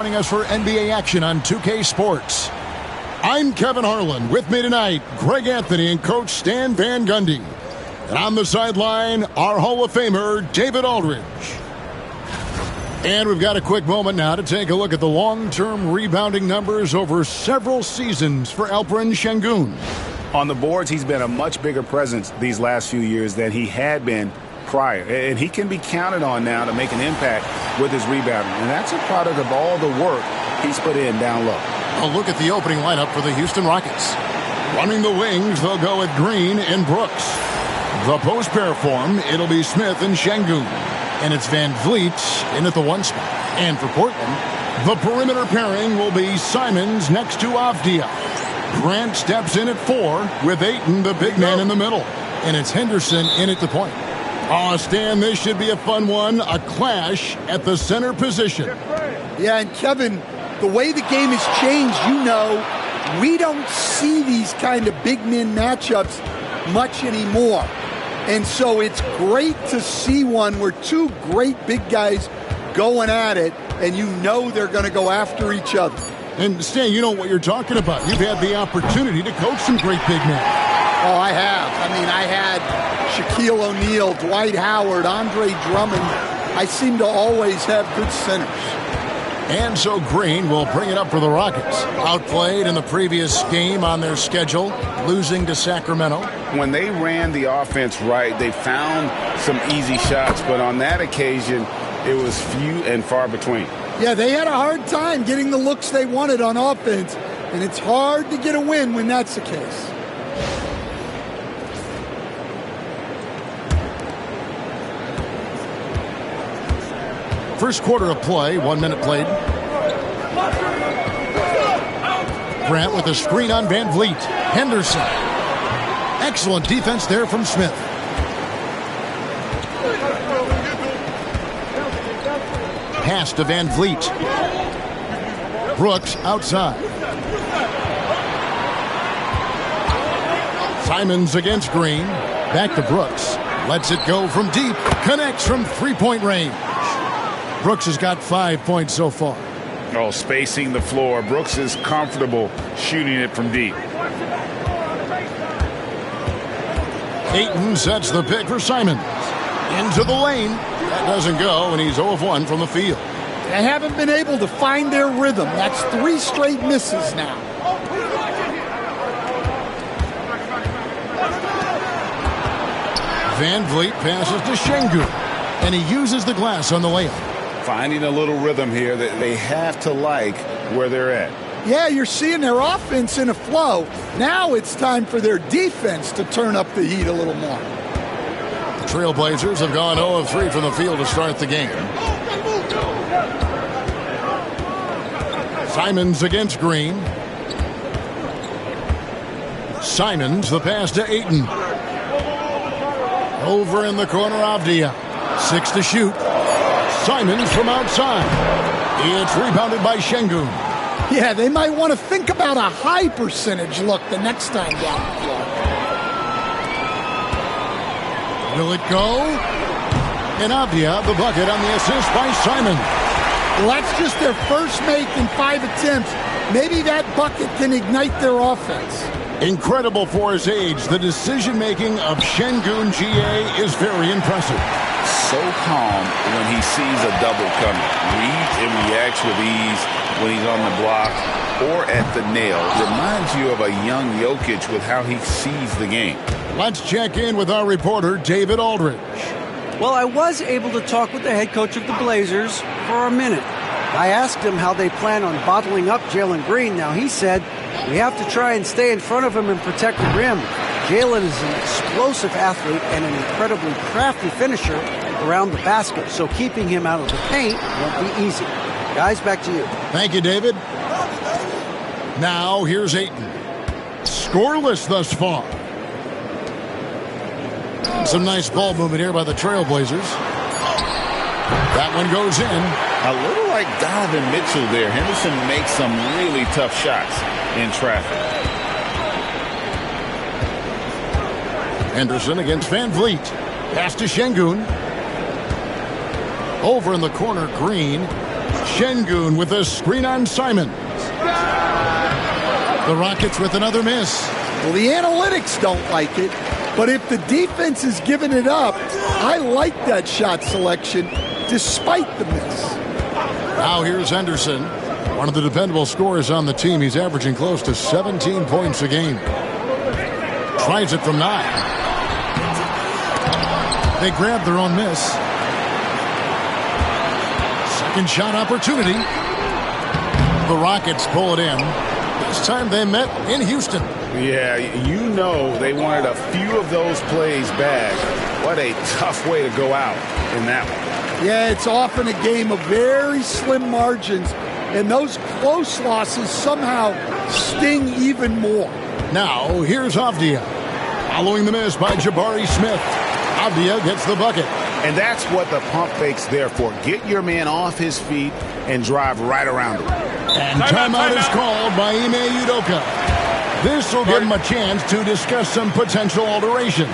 Joining us for NBA action on 2K Sports. I'm Kevin Harlan. With me tonight, Greg Anthony and Coach Stan Van Gundy. And on the sideline, our Hall of Famer, David Aldridge. And we've got a quick moment now to take a look at the long-term rebounding numbers over several seasons for Alperen Şengün. On the boards, he's been a much bigger presence these last few years than he had been prior. And he can be counted on now to make an impact with his rebounding. And that's a product of all the work he's put in down low. A look at the opening lineup for the Houston Rockets. Running the wings, they'll go with Green and Brooks. The post pair form, it'll be Smith and Şengün. And it's Van Vliet in at the 1 spot. And for Portland, the perimeter pairing will be Simons next to Avdia. Grant steps in at 4 with Ayton, the big man, in the middle. And it's Henderson in at the point. Oh, Stan, this should be a fun one. A clash at the center position. Yeah, and Kevin, the way the game has changed, we don't see these kind of big men matchups much anymore. And so it's great to see one where two great big guys going at it, and they're going to go after each other. And Stan, you know what you're talking about. You've had the opportunity to coach some great big men. Oh, I have. I had Shaquille O'Neal, Dwight Howard, Andre Drummond. I seem to always have good centers. And so Green will bring it up for the Rockets. Outplayed in the previous game on their schedule, losing to Sacramento. When they ran the offense right, they found some easy shots, but on that occasion, it was few and far between. Yeah, they had a hard time getting the looks they wanted on offense, and it's hard to get a win when that's the case. First quarter of play, 1 minute played. Grant with a screen on Van Vliet. Henderson. Excellent defense there from Smith. Pass to Van Vliet. Brooks outside. Simons against Green. Back to Brooks. Lets it go from deep. Connects from three-point range. Brooks has got 5 points so far. Oh, spacing the floor. Brooks is comfortable shooting it from deep. Ayton sets the pick for Simons. Into the lane. That doesn't go, and he's 0 of 1 from the field. They haven't been able to find their rhythm. That's 3 straight misses now. Van Vliet passes to Şengün, and he uses the glass on the layup. Finding a little rhythm here that they have to like where they're at. Yeah, you're seeing their offense in a flow. Now it's time for their defense to turn up the heat a little more. The Trailblazers have gone 0 of 3 from the field to start the game. Simons against Green. Simons, the pass to Ayton. Over in the corner, Avdia. 6 to shoot. Simons from outside. It's rebounded by Şengün. Yeah, they might want to think about a high percentage look the next time down the floor. Will it go? And Avdia, the bucket on the assist by Simons. Well, that's just their first make in 5 attempts. Maybe that bucket can ignite their offense. Incredible for his age. The decision-making of Şengün GA is very impressive. So calm when he sees a double coming. Reads and reacts with ease when he's on the block or at the nail. Reminds you of a young Jokic with how he sees the game. Let's check in with our reporter, David Aldridge. Well, I was able to talk with the head coach of the Blazers for a minute. I asked him how they plan on bottling up Jalen Green. Now, he said, we have to try and stay in front of him and protect the rim. Jalen is an explosive athlete and an incredibly crafty finisher around the basket, so keeping him out of the paint won't be easy. Guys, back to you. Thank you, David. Now, here's Ayton. Scoreless thus far. Some nice ball movement here by the Trailblazers. That one goes in. A little like Donovan Mitchell there. Henderson makes some really tough shots in traffic. Henderson against Van Vliet. Pass to Şengün. Over in the corner, Green. Şengün with a screen on Simons. The Rockets with another miss. Well, the analytics don't like it, but if the defense is giving it up, I like that shot selection despite the miss. Now here's Henderson, one of the dependable scorers on the team. He's averaging close to 17 points a game. Tries it from 9. They grab their own miss. Second shot opportunity. The Rockets pull it in. This time they met in Houston. Yeah, you know they wanted a few of those plays back. What a tough way to go out in that one. Yeah, it's often a game of very slim margins, and those close losses somehow sting even more. Now, here's Avdia. Following the miss by Jabari Smith. Avdia gets the bucket. And that's what the pump fake's there for. Get your man off his feet and drive right around him. And timeout is called by Ime Udoka. This will give him a chance to discuss some potential alterations.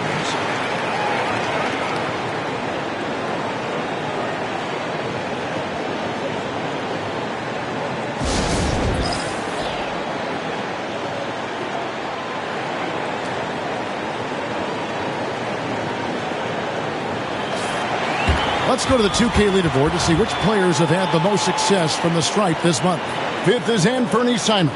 Let's go to the 2K leaderboard to see which players have had the most success from the stripe this month. Fifth is Anthony Simons.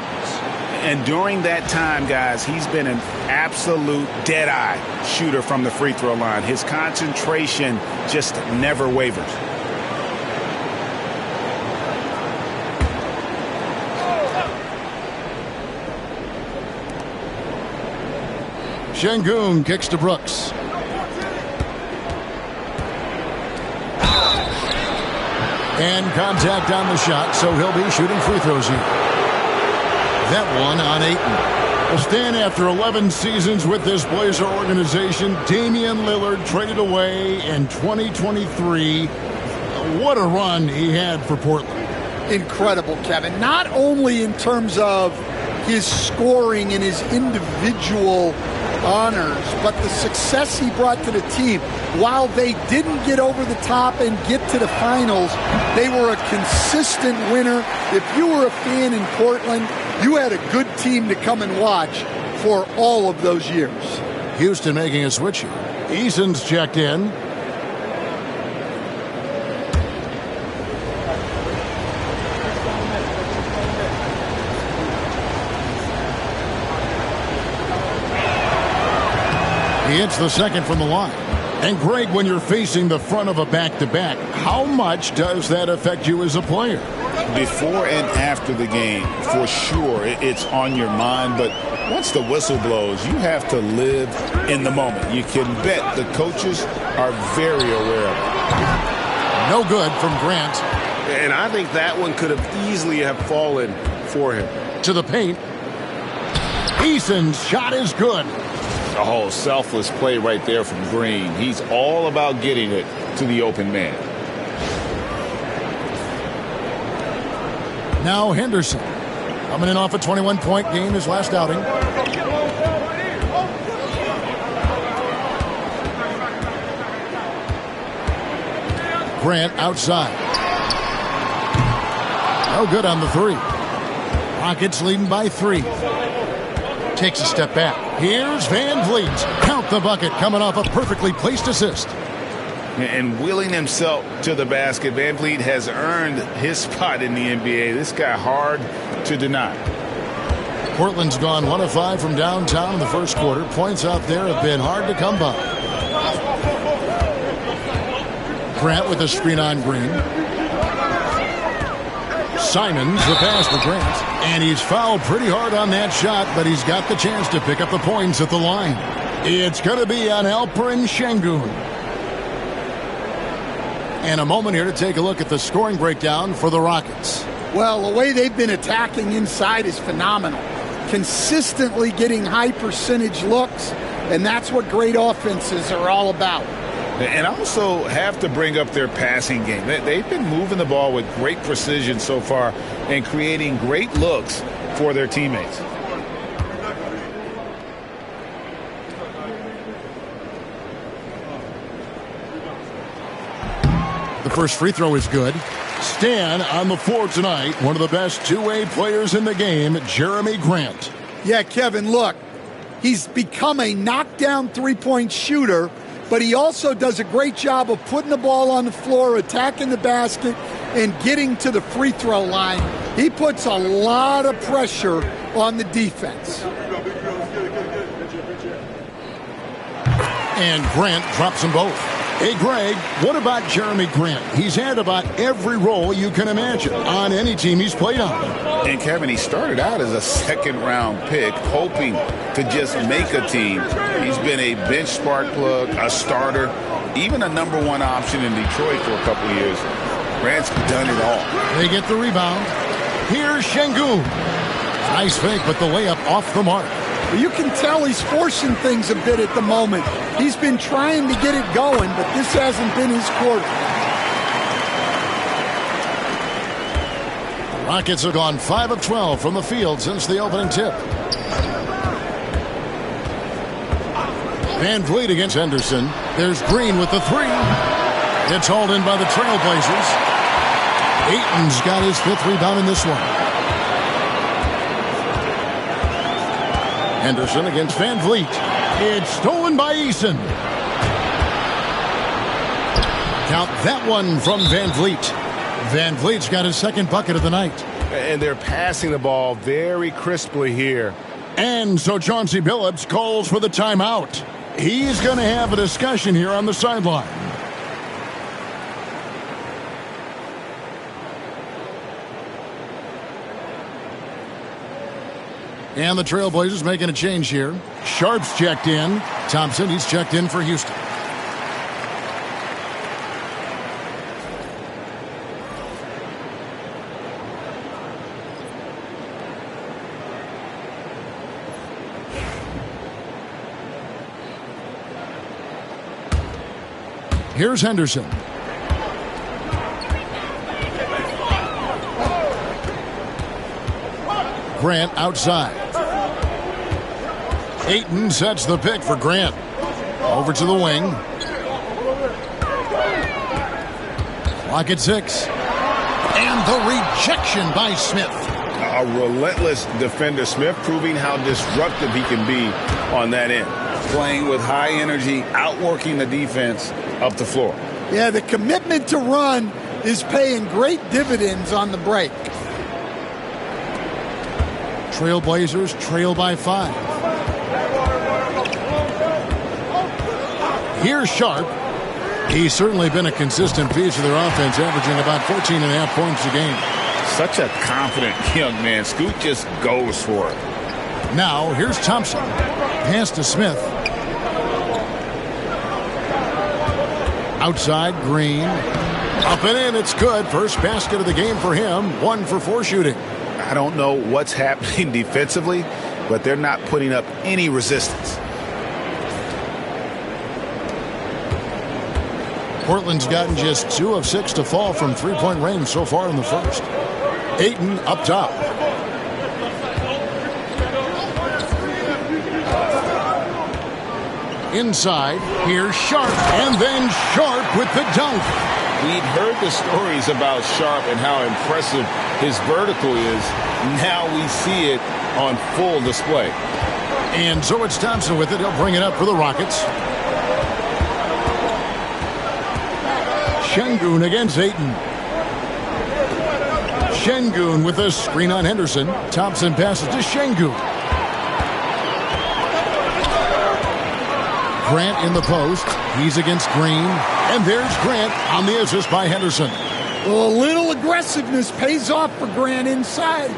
And during that time, guys, he's been an absolute dead-eye shooter from the free throw line. His concentration just never wavers. Şengün kicks to Brooks. And contact on the shot, so he'll be shooting free throws here. That one on Ayton. Well, Stan, after 11 seasons with this Blazer organization, Damian Lillard traded away in 2023. What a run he had for Portland. Incredible, Kevin. Not only in terms of his scoring and his individual honors, but the success he brought to the team. While they didn't get over the top and get to the finals, they were a consistent winner. If you were a fan in Portland, you had a good team to come and watch for all of those years. Houston making a switch here. Eason's checked in. He hits the second from the line. And Greg, when you're facing the front of a back-to-back, how much does that affect you as a player? Before and after the game, for sure, it's on your mind. But once the whistle blows, you have to live in the moment. You can bet the coaches are very aware of it. No good from Grant. And I think that one could have easily have fallen for him. To the paint. Eason's shot is good. A whole selfless play right there from Green. He's all about getting it to the open man. Now Henderson. Coming in off a 21-point game his last outing. Grant outside. No good on the three. Rockets leading by 3. Takes a step back. Here's Van Vliet. Count the bucket coming off a perfectly placed assist. And wheeling himself to the basket, Van Vliet has earned his spot in the NBA. This guy hard to deny. Portland's gone 1 of 5 from downtown in the first quarter. Points out there have been hard to come by. Grant with a screen on Green. Simons, the pass to Grant. And he's fouled pretty hard on that shot, but he's got the chance to pick up the points at the line. It's going to be on Alperen Şengün. And a moment here to take a look at the scoring breakdown for the Rockets. Well, the way they've been attacking inside is phenomenal. Consistently getting high percentage looks, and that's what great offenses are all about. And also have to bring up their passing game. They've been moving the ball with great precision so far and creating great looks for their teammates. The first free throw is good. Stan on the floor tonight, one of the best two-way players in the game, Jeremy Grant. Yeah, Kevin, look, he's become a knockdown three-point shooter, but he also does a great job of putting the ball on the floor, attacking the basket, and getting to the free throw line. He puts a lot of pressure on the defense. And Grant drops them both. Hey, Greg, what about Jeremy Grant? He's had about every role you can imagine on any team he's played on. And Kevin, he started out as a second-round pick, hoping to just make a team. He's been a bench spark plug, a starter, even a number one option in Detroit for a couple of years. Grant's done it all. They get the rebound. Here's Şengün. Nice fake, but the layup off the mark. You can tell he's forcing things a bit at the moment. He's been trying to get it going, but this hasn't been his quarter. Rockets have gone 5 of 12 from the field since the opening tip. Van Vliet against Henderson. There's Green with the three. It's hauled in by the Trailblazers. Ayton's got his 5th rebound in this one. Henderson against Van Vliet. It's stolen by Eason. Count that one from Van Vliet. Van Vliet's got his 2nd bucket of the night. And they're passing the ball very crisply here. And so Chauncey Billups calls for the timeout. He's going to have a discussion here on the sideline. And the Trailblazers making a change here. Sharp's checked in. Thompson, he's checked in for Houston. Here's Henderson. Grant outside. Ayton sets the pick for Grant. Over to the wing. Clock at 6. And the rejection by Smith. A relentless defender. Smith proving how disruptive he can be on that end. Playing with high energy, outworking the defense up the floor. Yeah, the commitment to run is paying great dividends on the break. Trailblazers trail by 5. Here's Sharp. He's certainly been a consistent piece of their offense, averaging about 14.5 points a game. Such a confident young man. Scoot just goes for it. Now, here's Thompson. Pass to Smith. Outside, Green. Up and in, it's good. First basket of the game for him. 1 for 4 shooting. I don't know what's happening defensively, but they're not putting up any resistance. Portland's gotten just 2 of 6 to fall from three-point range so far in the first. Ayton up top. Inside, here's Sharp, and then Sharp with the dunk. We've heard the stories about Sharp and how impressive his vertical is. Now we see it on full display. And so it's Thompson with it. He'll bring it up for the Rockets. Şengün against Ayton. Şengün with a screen on Henderson. Thompson passes to Şengün. Grant in the post. He's against Green. And there's Grant on the assist by Henderson. Well, a little aggressiveness pays off for Grant inside.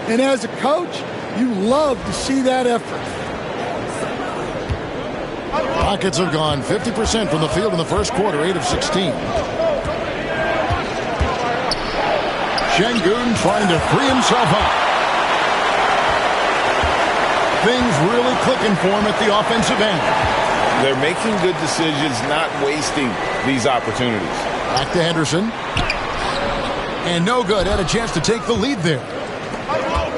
And as a coach, you love to see that effort. Rockets have gone 50% from the field in the first quarter, 8 of 16. Şengün trying to free himself up. Things really clicking for him at the offensive end. They're making good decisions, not wasting these opportunities. Back to Henderson. And no good. Had a chance to take the lead there.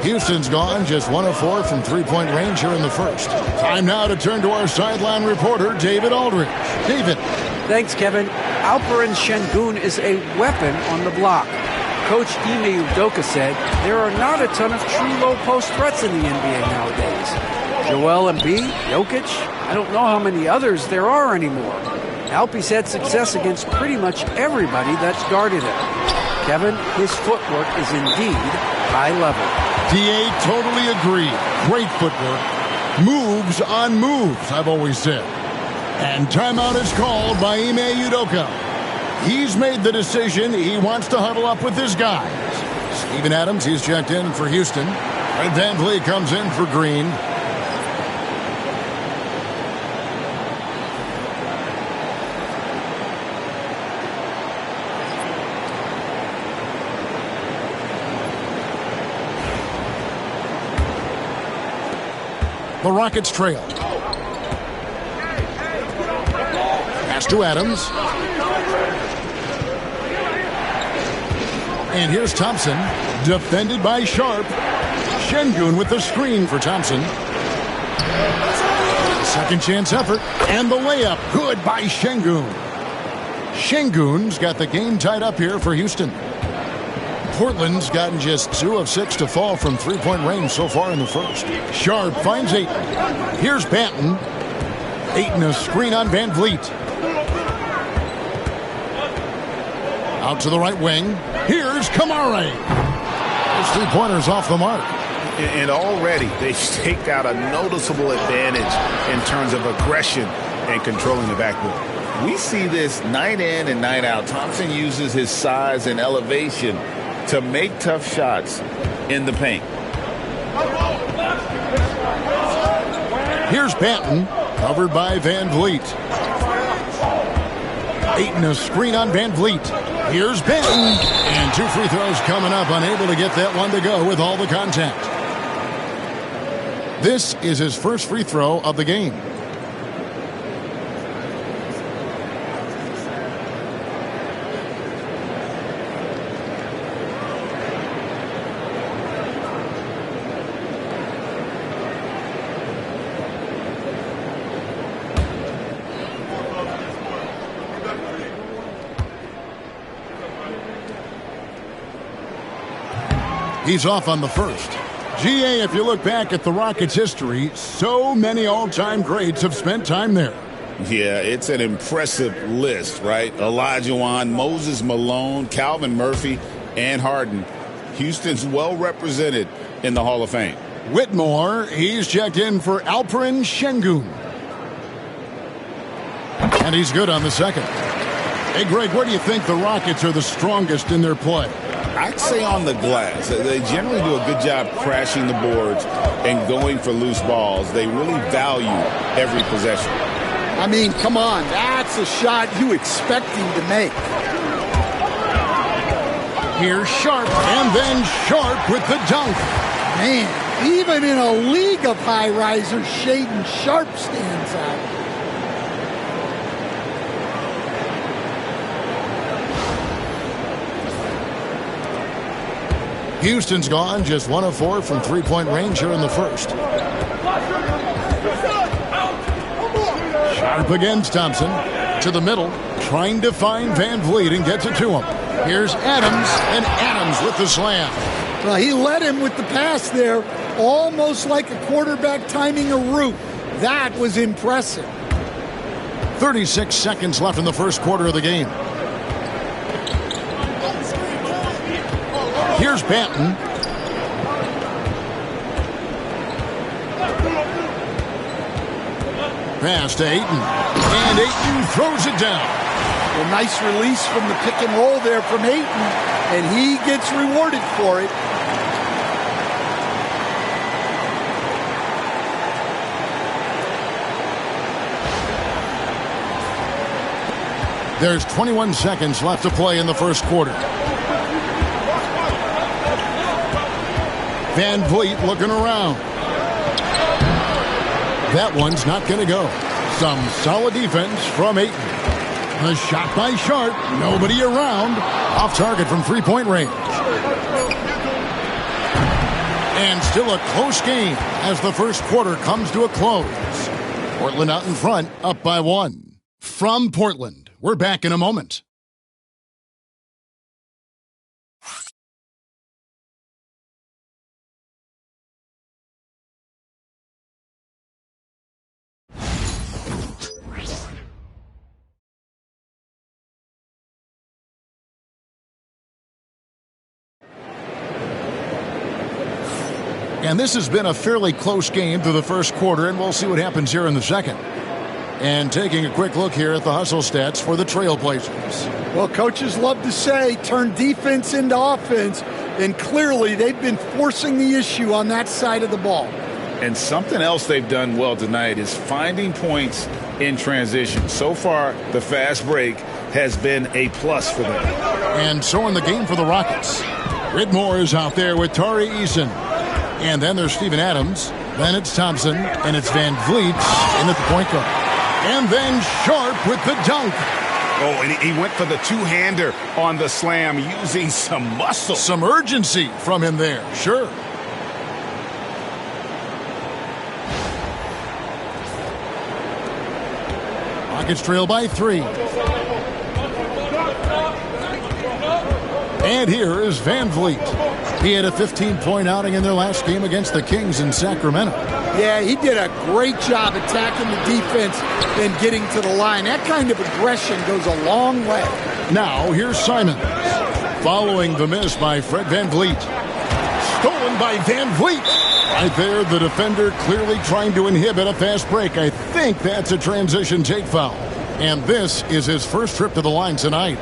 Houston's gone just 1 of 4 from three-point range here in the first. Time now to turn to our sideline reporter, David Aldridge. David. Thanks, Kevin. Alperen Şengün is a weapon on the block. Coach Ime Udoka said there are not a ton of true low-post threats in the NBA nowadays. Joel Embiid, Jokic, I don't know how many others there are anymore. Alpe's had success against pretty much everybody that's guarded him. Kevin, his footwork is indeed high level. DA totally agree. Great footwork. Moves on moves, I've always said. And timeout is called by Ime Udoka. He's made the decision he wants to huddle up with his guys. Steven Adams, he's checked in for Houston. Fred VanVleet comes in for Green. The Rockets trail. Pass to Adams. And here's Thompson, defended by Sharp. Şengün with the screen for Thompson. Second chance effort, and the layup, good by Şengün. Şengün's got the game tied up here for Houston. Portland's gotten just 2 of 6 to fall from three-point range so far in the first. Sharp finds Ayton. Here's Banton. Ayton a screen on VanVleet. Out to the right wing. Here's Kamara. Those three-pointers off the mark. And already they've staked out a noticeable advantage in terms of aggression and controlling the backboard. We see this night in and night out. Thompson uses his size and elevation to make tough shots in the paint. Here's Banton, covered by VanVleet. Ayton a screen on VanVleet. Here's Banton, and 2 free throws coming up, unable to get that one to go with all the contact. This is his first free throw of the game. He's off on the first. GA, if you look back at the Rockets' history, so many all-time greats have spent time there. Yeah, it's an impressive list, right? Olajuwon, Moses Malone, Calvin Murphy, and Harden. Houston's well represented in the Hall of Fame. Whitmore, he's checked in for Alperen Şengün. And he's good on the second. Hey, Greg, where do you think the Rockets are the strongest in their play? I'd say on the glass. They generally do a good job crashing the boards and going for loose balls. They really value every possession. I mean, come on. That's a shot you expect him to make. Here's Sharp, and then Sharp with the dunk. Man, even in a league of high risers, Shaedon Sharp stands out. Houston's gone just 1 of 4 from three-point range here in the first. Sharp against Thompson. To the middle. Trying to find VanVleet and gets it to him. Here's Adams, and Adams with the slam. Well, he led him with the pass there, almost like a quarterback timing a route. That was impressive. 36 seconds left in the first quarter of the game. Here's Banton. Pass to Ayton. And Ayton throws it down. A nice release from the pick and roll there from Ayton, and he gets rewarded for it. There's 21 seconds left to play in the first quarter. VanVleet looking around. That one's not going to go. Some solid defense from Ayton. A shot by Sharp. Nobody around. Off target from three-point range. And still a close game as the first quarter comes to a close. Portland out in front, up by 1. From Portland, we're back in a moment. And this has been a fairly close game through the first quarter, and we'll see what happens here in the second. And taking a quick look here at the hustle stats for the Trailblazers. Well, coaches love to say turn defense into offense, and clearly they've been forcing the issue on that side of the ball. And something else they've done well tonight is finding points in transition. So far, the fast break has been a plus for them. And so in the game for the Rockets, Whitmore is out there with Tari Eason. And then there's Steven Adams. Then it's Thompson. And it's Van Vliet in at the point guard. And then Sharp with the dunk. Oh, and he went for the two-hander on the slam using some muscle. Some urgency from him there, sure. Rockets trail by 3. And here is Van Vliet. He had a 15-point outing in their last game against the Kings in Sacramento. Yeah, he did a great job attacking the defense and getting to the line. That kind of aggression goes a long way. Now, here's Simons. Following the miss by Fred Van Vliet. Stolen by Van Vliet. Right there, the defender clearly trying to inhibit a fast break. I think that's a transition take foul. And this is his first trip to the line tonight.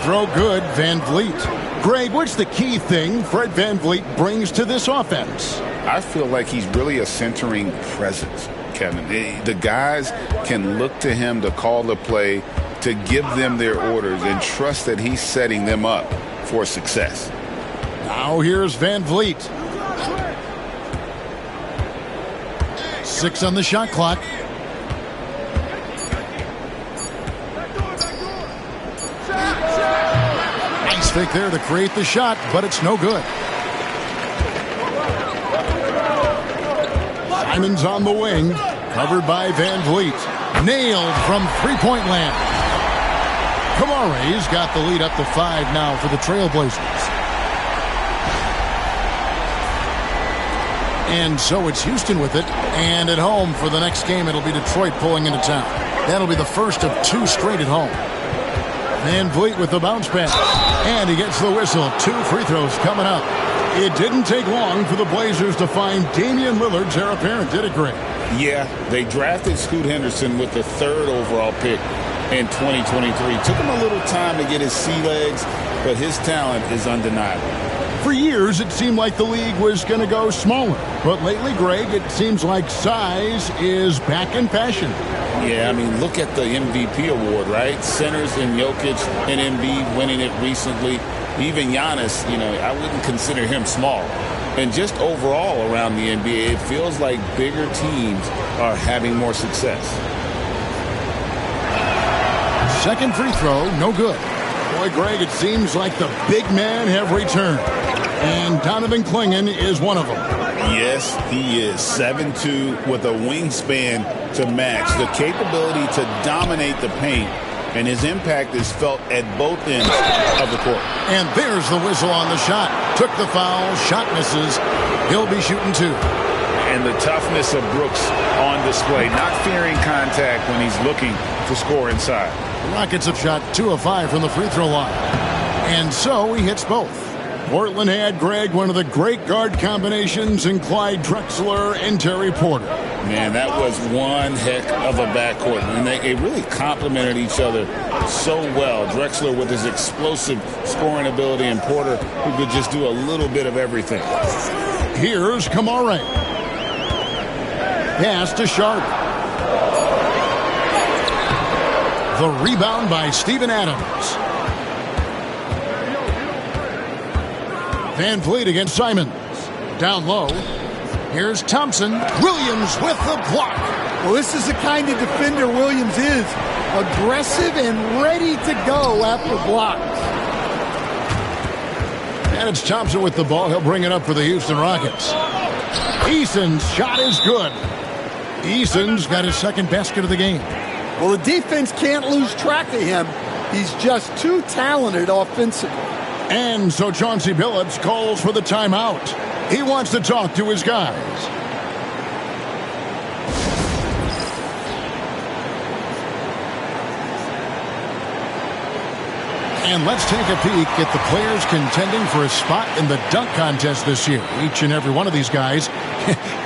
Throw good, Van Vliet. Greg, what's the key thing Fred Van Vliet brings to this offense? I feel like he's really a centering presence, Kevin. The guys can look to him to call the play, to give them their orders, and trust that he's setting them up for success. Now here's Van Vliet. 6 on the shot clock. Fake there to create the shot, but it's no good. Simons on the wing, covered by Van Vliet. Nailed from three-point land. Kamare's got the lead up to 5 now for the Trailblazers. And so it's Houston with it, and at home for the next game it'll be Detroit pulling into town. That'll be the first of 2 straight at home. Van Vliet with the bounce back. And he gets the whistle. 2 free throws coming up. It didn't take long for the Blazers to find Damian Lillard's heir apparent, did it, Greg? Yeah, they drafted Scoot Henderson with the 3rd overall pick in 2023. Took him a little time to get his sea legs, but his talent is undeniable. For years, it seemed like the league was going to go smaller. But lately, Greg, it seems like size is back in fashion. Yeah, I mean, look at the MVP award, right? Centers and Jokic and Embiid winning it recently. Even Giannis, I wouldn't consider him small. And just overall around the NBA, it feels like bigger teams are having more success. Second free throw, no good. Boy, Greg, it seems like the big men have returned. And Donovan Clingan is one of them. Yes, he is. 7'2" with a wingspan to match. The capability to dominate the paint. And his impact is felt at both ends of the court. And there's the whistle on the shot. Took the foul. Shot misses. He'll be shooting 2. And the toughness of Brooks on display. Not fearing contact when he's looking to score inside. The Rockets have shot 2 of 5 from the free throw line. And so he hits both. Portland had, Greg, one of the great guard combinations in Clyde Drexler and Terry Porter. Man, that was one heck of a backcourt. And they really complemented each other so well. Drexler with his explosive scoring ability and Porter who could just do a little bit of everything. Here's Kamare. Pass to Sharp. The rebound by Steven Adams. Van Vliet against Simons. Down low. Here's Thompson. Williams with the block. Well, this is the kind of defender Williams is. Aggressive and ready to go after blocks. And it's Thompson with the ball. He'll bring it up for the Houston Rockets. Eason's shot is good. Eason's got his second basket of the game. Well, the defense can't lose track of him. He's just too talented offensively. And so Chauncey Billups calls for the timeout. He wants to talk to his guys. And let's take a peek at the players contending for a spot in the dunk contest this year. Each and every one of these guys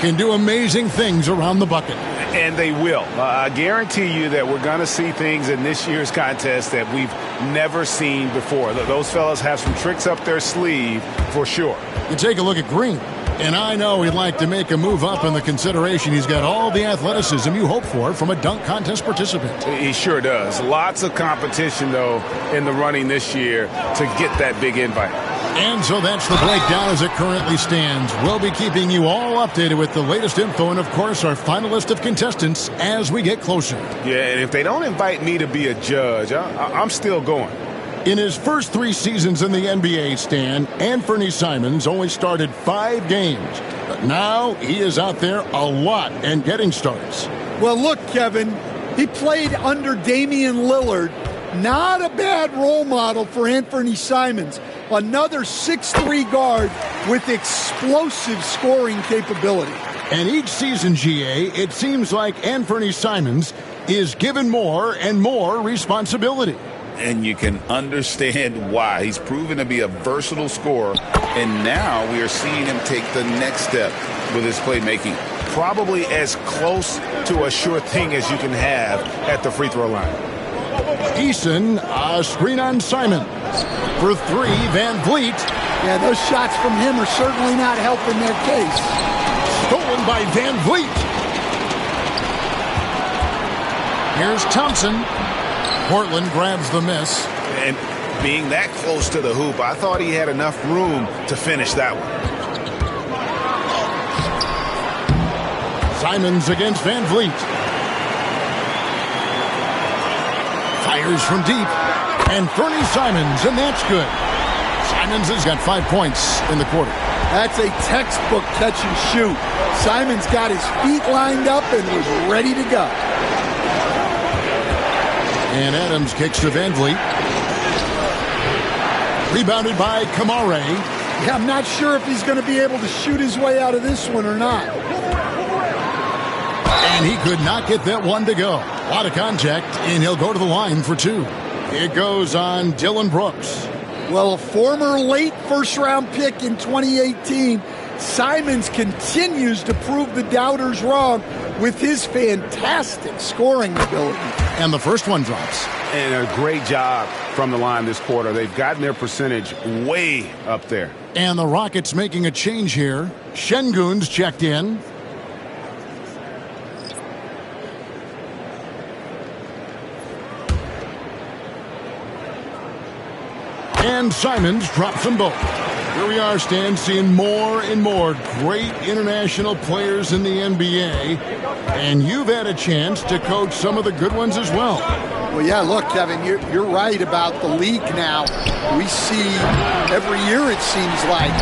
can do amazing things around the bucket. And they will. I guarantee you that we're going to see things in this year's contest that we've never seen before. Those fellas have some tricks up their sleeve for sure. You take a look at Green. And I know he'd like to make a move up in the consideration. He's got all the athleticism you hope for from a dunk contest participant. He sure does. Lots of competition, though, in the running this year to get that big invite. And so that's the breakdown as it currently stands. We'll be keeping you all updated with the latest info and, of course, our final list of contestants as we get closer. Yeah, and if they don't invite me to be a judge, I'm still going. In his first 3 seasons in the NBA, Stan, Anthony Simons only started 5 games. But now he is out there a lot and getting starts. Well, look, Kevin, he played under Damian Lillard. Not a bad role model for Anthony Simons. Another 6'3" guard with explosive scoring capability. And each season, GA, it seems like Anthony Simons is given more and more responsibility. And you can understand why. He's proven to be a versatile scorer, and now we are seeing him take the next step with his playmaking. Probably as close to a sure thing as you can have at the free throw line. Eason, a screen on Simons. For 3, Van Vliet. Yeah, those shots from him are certainly not helping their case. Stolen by Van Vliet. Here's Thompson. Portland grabs the miss. And being that close to the hoop, I thought he had enough room to finish that one. Simons against Van Vliet. Fires from deep. And Fernie Simons, and that's good. Simons has got 5 points in the quarter. That's a textbook catch and shoot. Simons got his feet lined up and was ready to go. And Adams kicks to Van Vliet. Rebounded by Kamare. Yeah, I'm not sure if he's going to be able to shoot his way out of this one or not. And he could not get that one to go. A lot of contact, and he'll go to the line for 2. It goes on Dillon Brooks. Well, a former late first-round pick in 2018, Simons continues to prove the doubters wrong with his fantastic scoring ability. And the first one drops. And a great job from the line this quarter. They've gotten their percentage way up there. And the Rockets making a change here. Şengün's checked in. And Simons drops them both. Here we are, Stan, seeing more and more great international players in the NBA. And you've had a chance to coach some of the good ones as well. Well, yeah, look, Kevin, you're right about the league now. We see every year, it seems like,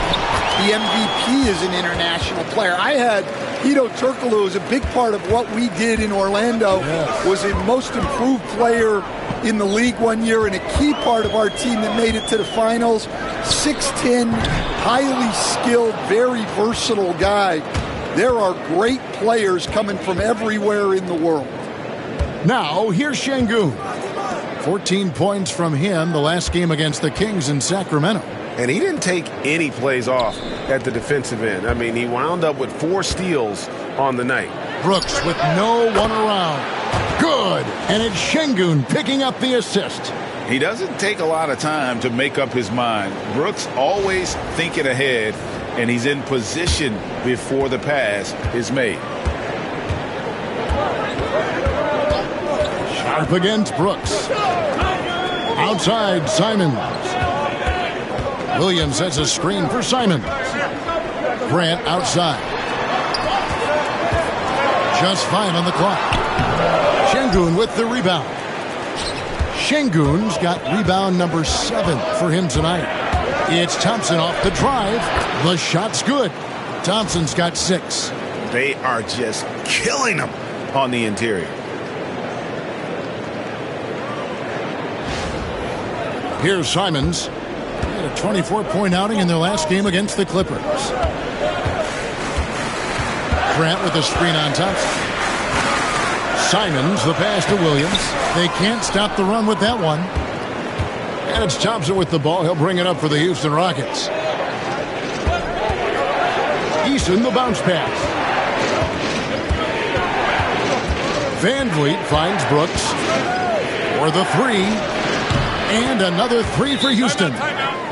the MVP is an international player. I had Hedo Turkoglu as a big part of what we did in Orlando. Yes. Was a most improved player in the league one year and a key part of our team that made it to the finals. 6'10", highly skilled, very versatile guy. There are great players coming from everywhere in the world. Now, here's Şengün. 14 points from him the last game against the Kings in Sacramento. And he didn't take any plays off at the defensive end. I mean, he wound up with 4 steals on the night. Brooks with no one around. Good. And it's Şengün picking up the assist. He doesn't take a lot of time to make up his mind. Brooks always thinking ahead, and he's in position before the pass is made. Sharp against Brooks. Outside, Simons. Williams has a screen for Simons. Grant outside. Just 5 on the clock. Şengün with the rebound. Şengün's got rebound number 7 for him tonight. It's Thompson off the drive. The shot's good. Thompson's got 6. They are just killing him on the interior. Here's Simons. He had a 24-point outing in their last game against the Clippers. Grant with a screen on Thompson. Simons, the pass to Williams. They can't stop the run with that one. And it's Thompson with the ball. He'll bring it up for the Houston Rockets. Eason, the bounce pass. Van Vliet finds Brooks for the three. And another three for Houston.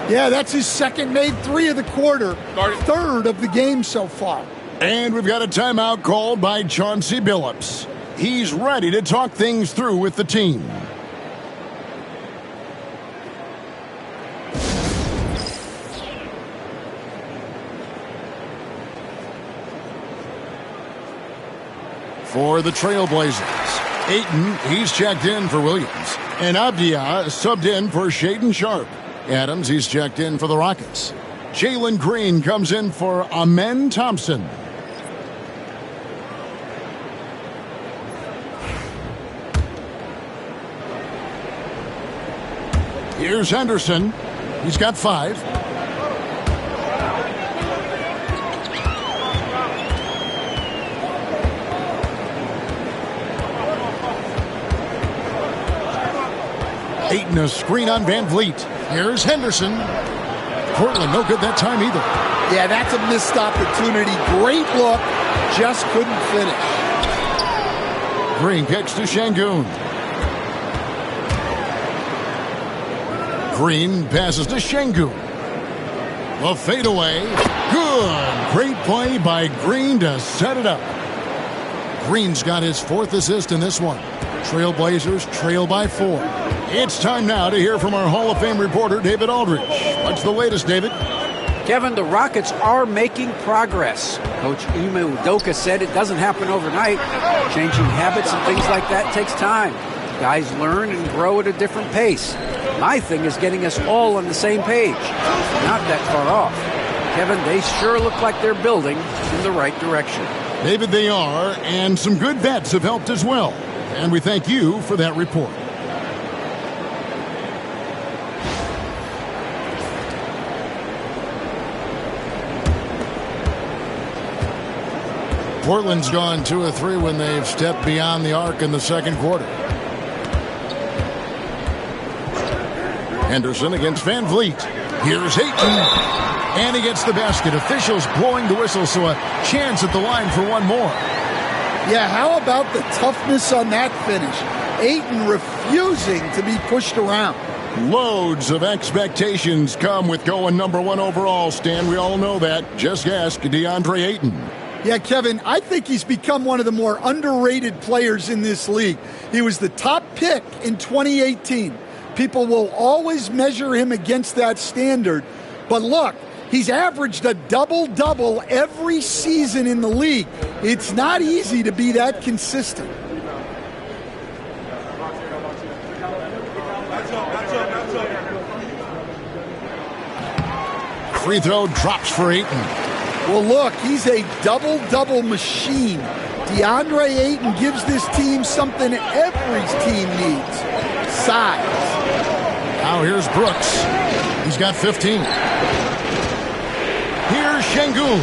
Yeah, that's his second made three of the quarter. Third of the game so far. And we've got a timeout called by Chauncey Billups. He's ready to talk things through with the team. For the Trailblazers, Ayton, he's checked in for Williams. And Abdia subbed in for Shaedon Sharpe. Adams, he's checked in for the Rockets. Jalen Green comes in for Amen Thompson. Here's Henderson. He's got 5. Ayton, a screen on Van Vliet. Here's Henderson. Portland, no good that time either. Yeah, that's a missed opportunity. Great look, just couldn't finish. Green kicks to Şengün. Green passes to Şengün. The fadeaway. Good. Great play by Green to set it up. Green's got his 4th assist in this one. Trailblazers trail by 4. It's time now to hear from our Hall of Fame reporter, David Aldridge. What's the latest, David? Kevin, the Rockets are making progress. Coach Ime Udoka said it doesn't happen overnight. Changing habits and things like that takes time. Guys learn and grow at a different pace. My thing is getting us all on the same page. Not that far off. Kevin, they sure look like they're building in the right direction. David, they are, and some good vets have helped as well. And we thank you for that report. Portland's gone 2 of 3 when they've stepped beyond the arc in the second quarter. Henderson against Van Vliet. Here's Ayton. And he gets the basket. Officials blowing the whistle, so a chance at the line for one more. Yeah, how about the toughness on that finish? Ayton refusing to be pushed around. Loads of expectations come with going number 1 overall, Stan. We all know that. Just ask DeAndre Ayton. Yeah, Kevin, I think he's become one of the more underrated players in this league. He was the top pick in 2018. People will always measure him against that standard. But look, he's averaged a double-double every season in the league. It's not easy to be that consistent. Free throw drops for Ayton. Well, look, he's a double-double machine. DeAndre Ayton gives this team something every team needs: size. Now here's Brooks. He's got 15. Here's Şengün.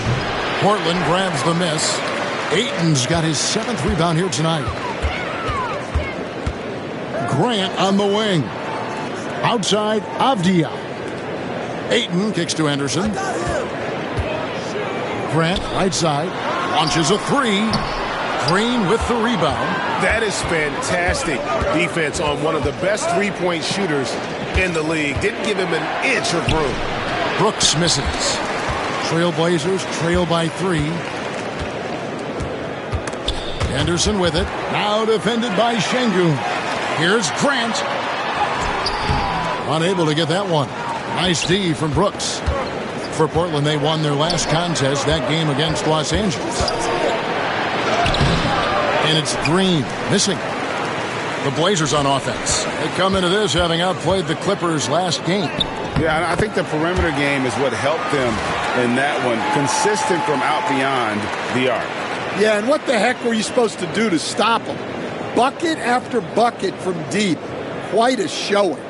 Portland grabs the miss. Ayton's got his 7th rebound here tonight. Grant on the wing. Outside, Avdia. Ayton kicks to Henderson. Grant, right side, launches a 3. Green with the rebound. That is fantastic defense on one of the best three-point shooters in the league. Didn't give him an inch of room. Brooks misses. Trailblazers trail by 3. Henderson with it. Now defended by Şengün. Here's Grant. Unable to get that one. Nice D from Brooks. For Portland, they won their last contest, that game against Los Angeles. And it's Green missing. The Blazers on offense. They come into this having outplayed the Clippers last game. Yeah, I think the perimeter game is what helped them in that one. Consistent from out beyond the arc. Yeah, and what the heck were you supposed to do to stop him? Bucket after bucket from deep. Quite a showing.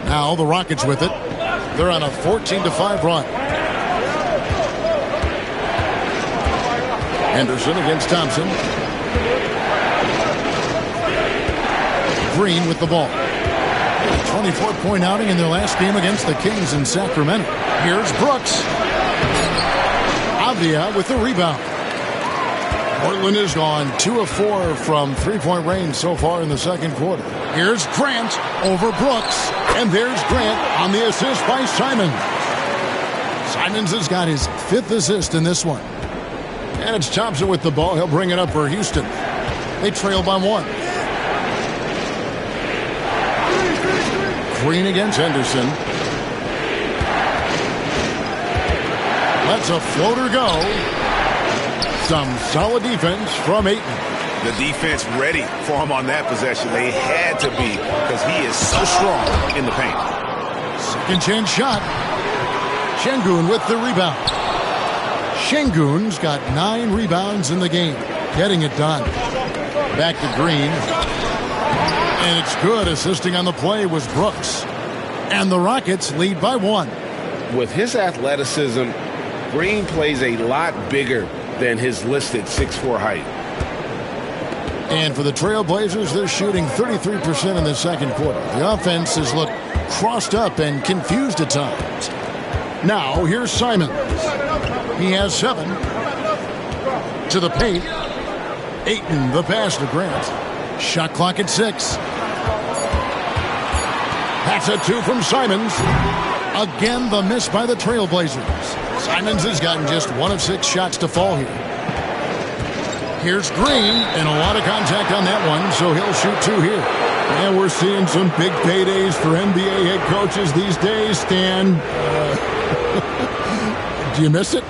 Now the Rockets with it. They're on a 14-5 run. Henderson against Thompson. Green with the ball. 24-point outing in their last game against the Kings in Sacramento. Here's Brooks. Avdia with the rebound. Portland has gone 2 of 4 from three-point range so far in the second quarter. Here's Grant over Brooks. And there's Grant on the assist by Simons. Simons has got his 5th assist in this one. And it's Thompson with the ball. He'll bring it up for Houston. They trail by 1. Green against Henderson. Lets a floater go. Some solid defense from Ayton. The defense ready for him on that possession. They had to be because he is so strong in the paint. Second chance shot. Şengün with the rebound. Şengün's got 9 rebounds in the game. Getting it done. Back to Green. And it's good. Assisting on the play was Brooks. And the Rockets lead by 1. With his athleticism, Green plays a lot bigger than his listed 6'4" height. And for the Trailblazers, they're shooting 33% in the second quarter. The offense has looked crossed up and confused at times. Now, here's Simons. He has 7. To the paint. Ayton, the pass to Grant. Shot clock at 6. That's a 2 from Simons. Again, the miss by the Trailblazers. Simons has gotten just 1 of 6 shots to fall here. Here's Green, and a lot of contact on that one, so he'll shoot 2 here. And we're seeing some big paydays for NBA head coaches these days, Stan. Do you miss it?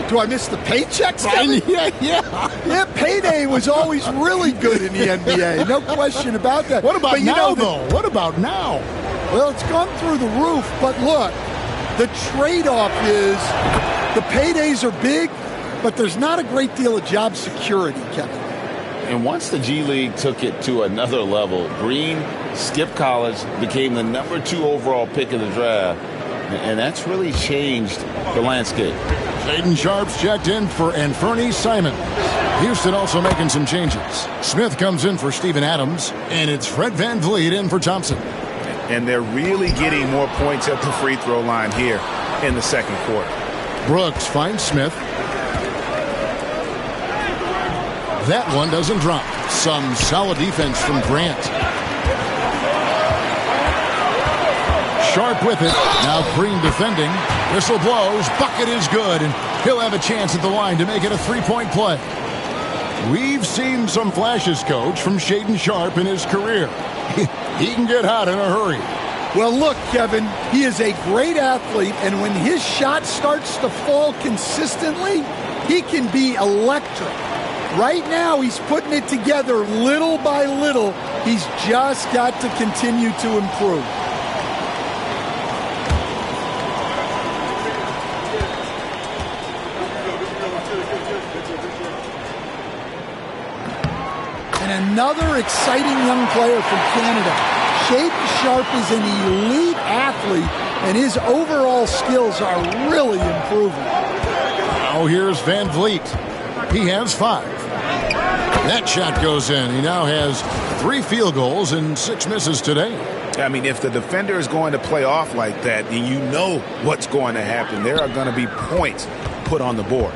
Do I miss the paychecks, Kevin? Yeah. Payday was always really good in the NBA. No question about that. What about now, though? What about now? Well, it's gone through the roof, but look, the trade-off is the paydays are big, but there's not a great deal of job security, Kevin. And once the G League took it to another level, Green skipped college, became the number 2 overall pick in the draft, and that's really changed the landscape. Shaedon Sharpe's checked in for Anthony Simons. Houston also making some changes. Smith comes in for Steven Adams, and it's Fred VanVleet in for Thompson. And they're really getting more points at the free throw line here in the second quarter. Brooks finds Smith. That one doesn't drop. Some solid defense from Grant. Sharpe with it. Now Green defending. Whistle blows. Bucket is good. And he'll have a chance at the line to make it a 3-point play. We've seen some flashes, Coach, from Shaedon Sharpe in his career. He can get hot in a hurry. Well, look, Kevin, he is a great athlete, and when his shot starts to fall consistently, he can be electric. Right now, he's putting it together little by little. He's just got to continue to improve. And another exciting young player from Canada. Shaedon Sharpe is an elite athlete, and his overall skills are really improving. Now here's VanVleet. He has 5. That shot goes in. He now has 3 field goals and 6 misses today. I mean, if the defender is going to play off like that, then you know what's going to happen. There are going to be points put on the board.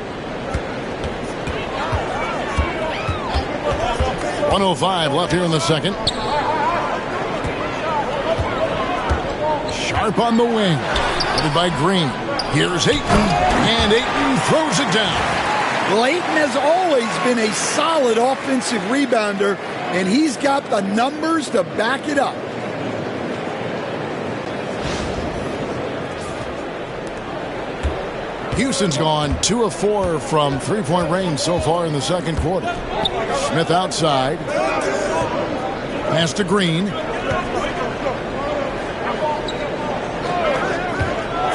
1:05 left here in the second. Sharpe on the wing. Headed by Green. Here's Ayton. And Ayton throws it down. Well, Ayton has always been a solid offensive rebounder, and he's got the numbers to back it up. Houston's gone 2 of 4 from three-point range so far in the second quarter. Smith outside. Pass to Green.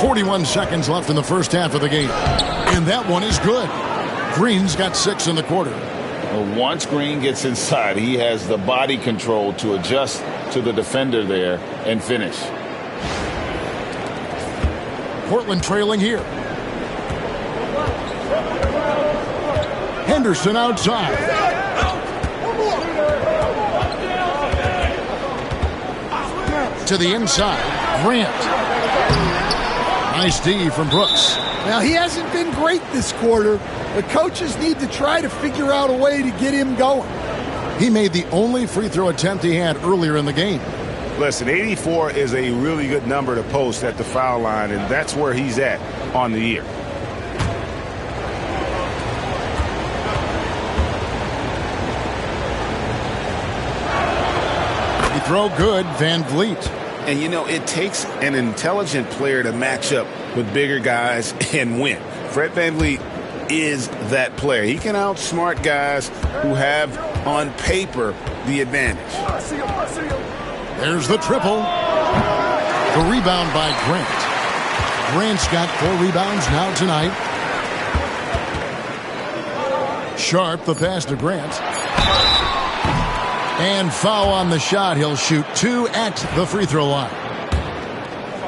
41 seconds left in the first half of the game. And that one is good. Green's got 6 in the quarter. Well, once Green gets inside, he has the body control to adjust to the defender there and finish. Portland trailing here. Henderson outside. To the inside, Grant. Nice D from Brooks. Now, he hasn't been great this quarter. The coaches need to try to figure out a way to get him going. He made the only free throw attempt he had earlier in the game. Listen, 84 is a really good number to post at the foul line, and that's where he's at on the year. He throw good, Van Vliet. And, you know, it takes an intelligent player to match up with bigger guys and win. Fred VanVleet is that player. He can outsmart guys who have, on paper, the advantage. There's the triple. The rebound by Grant. Grant's got 4 rebounds now tonight. Sharp, the pass to Grant. And foul on the shot. He'll shoot 2 at the free throw line.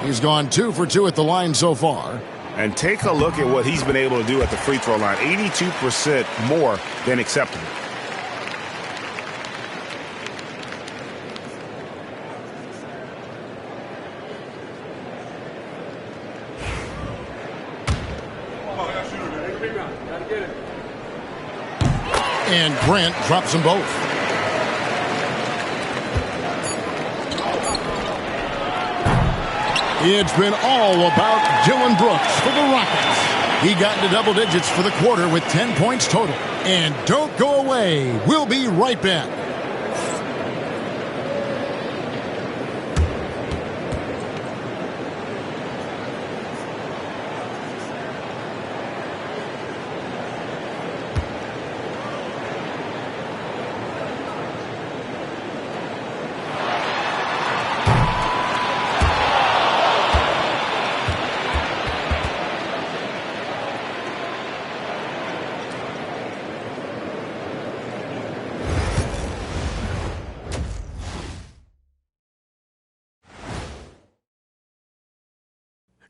He's gone 2 for 2 at the line so far. And take a look at what he's been able to do at the free throw line. 82% more than acceptable. And Grant drops them both. It's been all about Dylan Brooks for the Rockets. He got into double digits for the quarter with 10 points total. And don't go away. We'll be right back.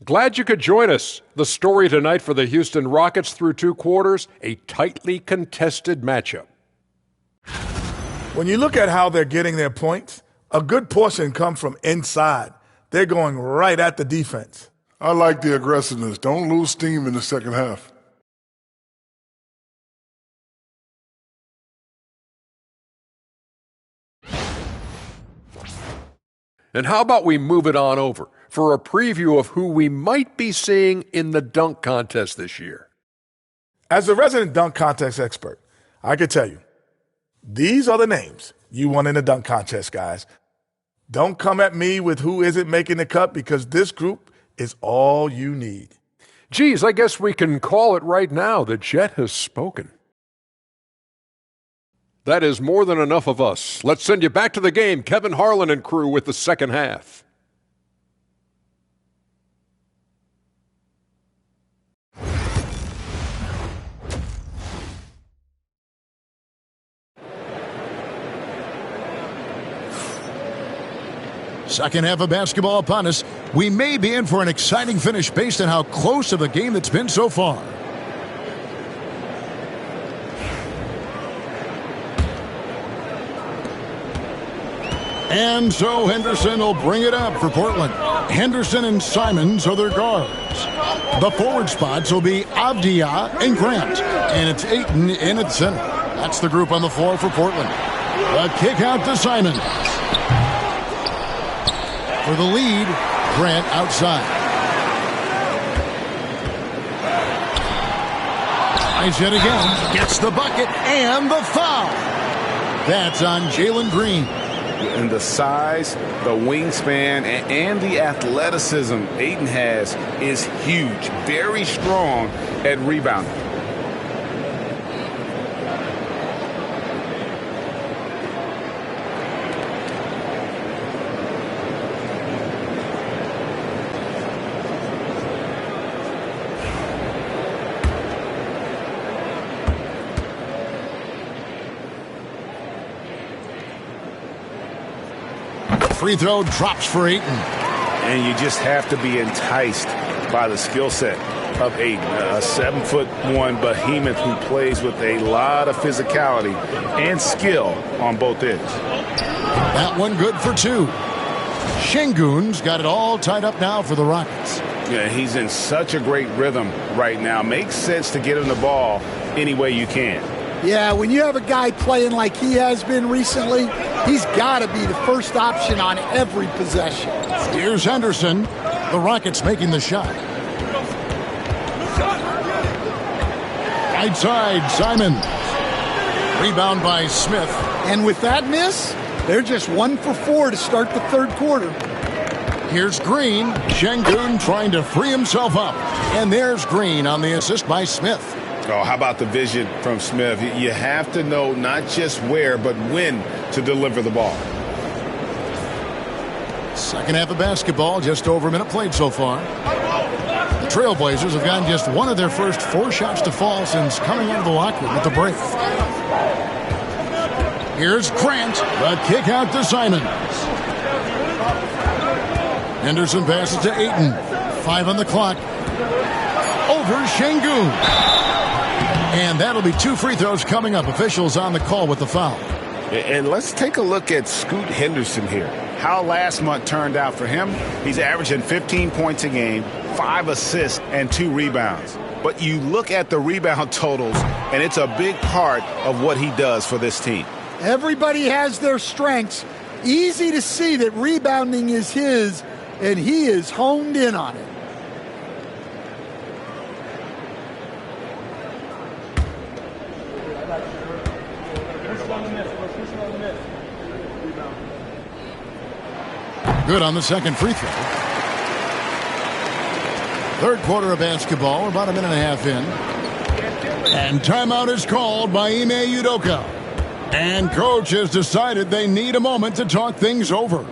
Glad you could join us. The story tonight for the Houston Rockets through 2 quarters, a tightly contested matchup. When you look at how they're getting their points, a good portion come from inside. They're going right at the defense. I like the aggressiveness. Don't lose steam in the second half. And how about we move it on over for a preview of who we might be seeing in the dunk contest this year. As a resident dunk contest expert, I can tell you, these are the names you want in the dunk contest, guys. Don't come at me with who isn't making the cut, because this group is all you need. Geez, I guess we can call it right now. The Jet has spoken. That is more than enough of us. Let's send you back to the game. Kevin Harlan and crew with the second half. Second half of basketball upon us. We may be in for an exciting finish based on how close of a game it's been so far. And so Henderson will bring it up for Portland. Henderson and Simons are their guards. The forward spots will be Avdia and Grant. And it's Ayton in at center. That's the group on the floor for Portland. A kick out to Simons. For the lead, Grant outside. Nice hit again. Gets the bucket and the foul. That's on Jalen Green. And the size, the wingspan, and the athleticism Ayton has is huge. Very strong at rebounding. Free throw drops for Ayton. And you just have to be enticed by the skill set of Ayton. A 7'1" behemoth who plays with a lot of physicality and skill on both ends. That one good for 2. Şengün's got it all tied up now for the Rockets. Yeah, he's in such a great rhythm right now. Makes sense to get him the ball any way you can. Yeah, when you have a guy playing like he has been recently, he's got to be the first option on every possession. Here's Henderson. The Rockets making the shot. Right side, Simon. Rebound by Smith. And with that miss, they're just 1 for 4 to start the third quarter. Here's Green. Şengün trying to free himself up. And there's Green on the assist by Smith. Oh, how about the vision from Smith? You have to know not just where, but when to deliver the ball. Second half of basketball, just over a minute played so far. The Trailblazers have gotten just one of their first 4 shots to fall since coming out of the locker room at the break. Here's Grant. The kick out to Simons. Henderson passes to Ayton. 5 on the clock. Over Şengün. And that'll be 2 free throws coming up. Officials on the call with the foul. And let's take a look at Scoot Henderson here. How last month turned out for him. He's averaging 15 points a game, 5 assists, and 2 rebounds. But you look at the rebound totals, and it's a big part of what he does for this team. Everybody has their strengths. Easy to see that rebounding is his, and he is honed in on it. Good on the second free throw. Third quarter of basketball, about a minute and a half in. And timeout is called by Ime Udoka. And coach has decided they need a moment to talk things over.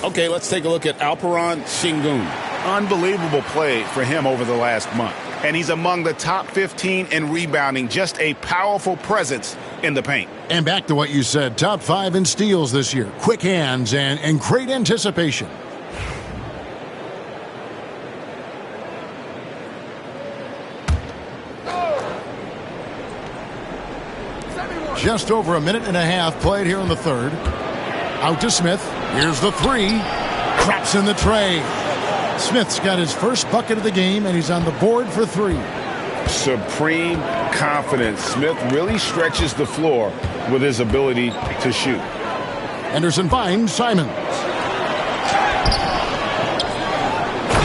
Okay, let's take a look at Alperen Şengün. Unbelievable play for him over the last month. And he's among the top 15 in rebounding. Just a powerful presence in the paint. And back to what you said, top 5 in steals this year. Quick hands and great anticipation. Just over a minute and a half played here in the third. Out to Smith. Here's the 3. Drops in the tray. Smith's got his first bucket of the game, and he's on the board for 3. Supreme confidence. Smith really stretches the floor with his ability to shoot. Henderson finds Simons.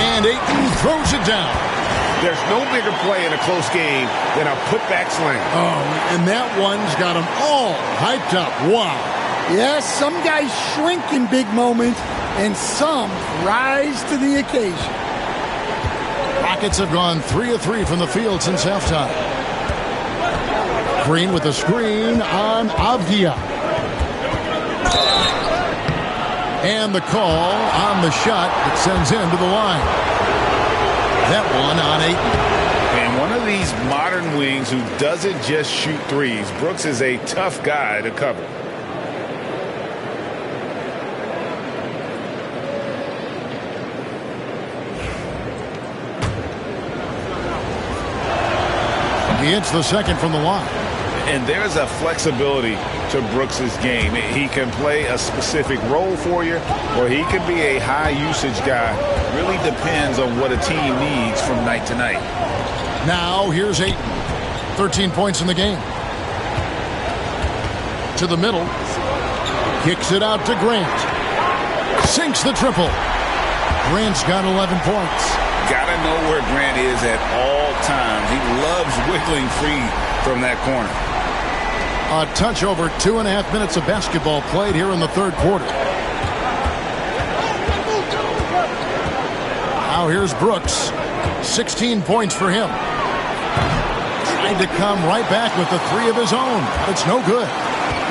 And Ayton throws it down. There's no bigger play in a close game than a putback slam. Oh, and that one's got them all hyped up. Wow. Yes, some guys shrink in big moments, and some rise to the occasion. Rockets have gone 3 of 3 from the field since halftime. Green with the screen on Avdia. And the call on the shot that sends him to the line. That one on Ayton. And one of these modern wings who doesn't just shoot threes. Brooks is a tough guy to cover. He hits the second from the line. And there's a flexibility to Brooks's game. He can play a specific role for you, or he can be a high-usage guy. Really depends on what a team needs from night to night. Now here's Ayton. 13 points in the game. To the middle. Kicks it out to Grant. Sinks the triple. Grant's got 11 points. Gotta know where Grant is at all times. He loves wiggling free from that corner. A touch over 2.5 minutes of basketball played here in the third quarter. Now here's Brooks. 16 points for him. Tried to come right back with the 3 of his own. It's no good.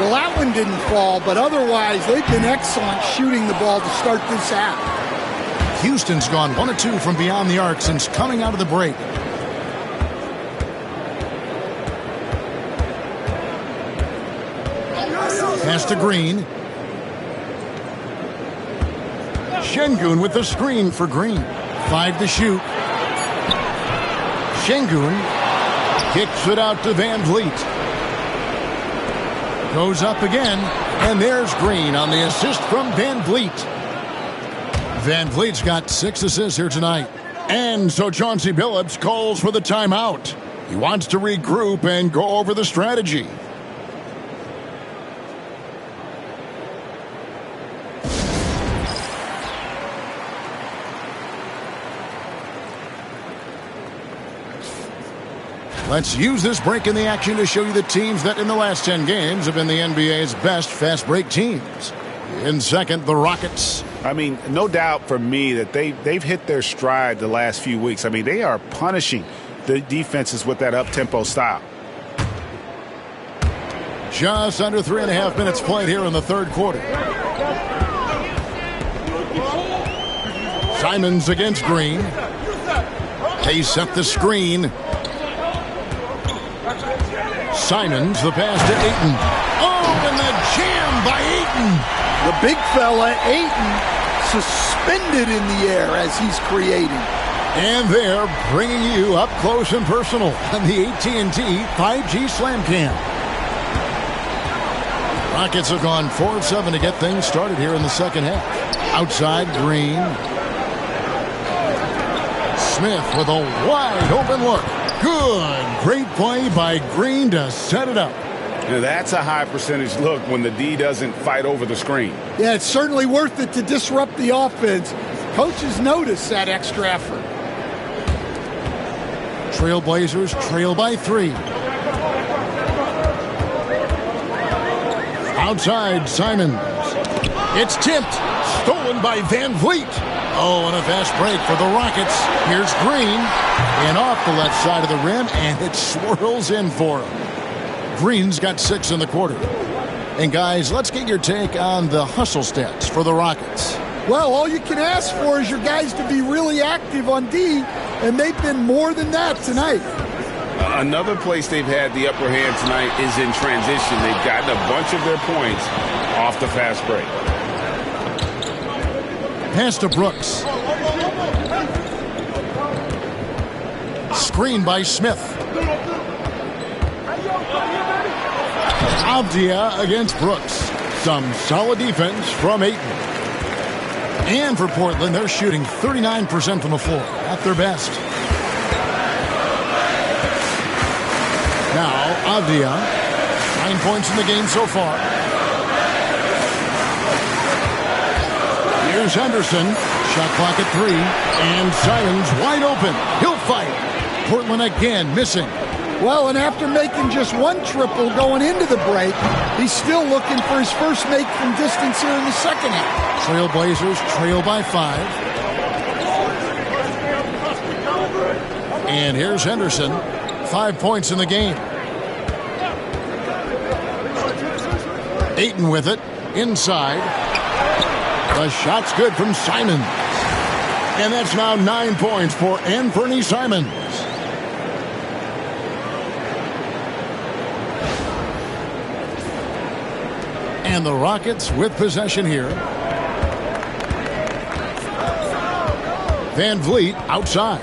Well, that one didn't fall, but otherwise they've been excellent shooting the ball to start this half. Houston's gone 1 of 2 from beyond the arc since coming out of the break. Pass to Green. Şengün with the screen for Green. 5 to shoot. Şengün kicks it out to Van Vliet. Goes up again, and there's Green on the assist from Van Vliet. Van Vliet's got 6 assists here tonight. And so Chauncey Billups calls for the timeout. He wants to regroup and go over the strategy. Let's use this break in the action to show you the teams that in the last 10 games have been the NBA's best fast break teams. In second, the Rockets. I mean, no doubt for me that they've hit their stride the last few weeks. I mean, they are punishing the defenses with that up-tempo style. Just under 3.5 minutes played here in the third quarter. Simons against Green. They set the screen. Simons, the pass to Ayton. Oh, and the jam by Ayton. The big fella, Ayton, suspended in the air as he's creating. And they're bringing you up close and personal on the AT&T 5G Slam Cam. Rockets have gone 4 of 7 to get things started here in the second half. Outside, Green. Smith with a wide open look. Good. Great play by Green to set it up. Now that's a high percentage look when the D doesn't fight over the screen. Yeah, it's certainly worth it to disrupt the offense. Coaches notice that extra effort. Trailblazers trail by 3. Outside, Simons. It's tipped. Stolen by Van Vliet. Oh, and a fast break for the Rockets. Here's Green. And off the left side of the rim, and it swirls in for him. Green's got 6 in the quarter. And guys, let's get your take on the hustle stats for the Rockets. Well, all you can ask for is your guys to be really active on D, and they've been more than that tonight. Another place they've had the upper hand tonight is in transition. They've gotten a bunch of their points off the fast break. Pass to Brooks. Screen by Smith. Avdia against Brooks. Some solid defense from Ayton. And for Portland, they're shooting 39% from the floor at their best. Now, Avdia, 9 points in the game so far. Here's Henderson, shot clock at 3, and Simons wide open. He'll fight. Portland again missing. Well, and after making just 1 triple going into the break, he's still looking for his first make from distance here in the second half. Trailblazers trail by 5. And here's Henderson, 5 points in the game. Ayton with it, inside. The shot's good from Simons. And that's now 9 points for Anthony Simons. And the Rockets with possession here. Van Vliet outside.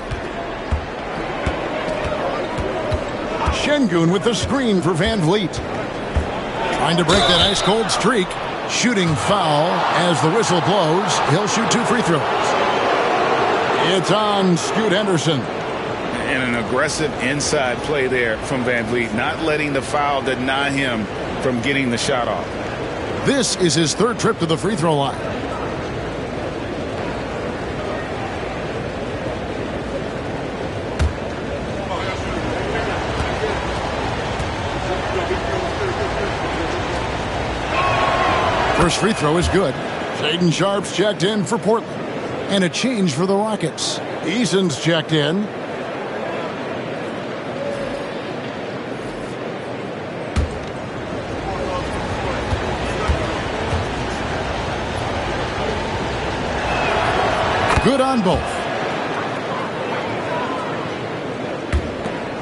Şengün with the screen for Van Vliet. Trying to break that ice-cold streak. Shooting foul as the whistle blows. He'll shoot 2 free throws. It's on Scoot Henderson. And an aggressive inside play there from Van Vliet, not letting the foul deny him from getting the shot off. This is his 3rd trip to the free throw line. First free throw is good. Shaedon Sharpe's checked in for Portland. And a change for the Rockets. Eason's checked in. Good on both.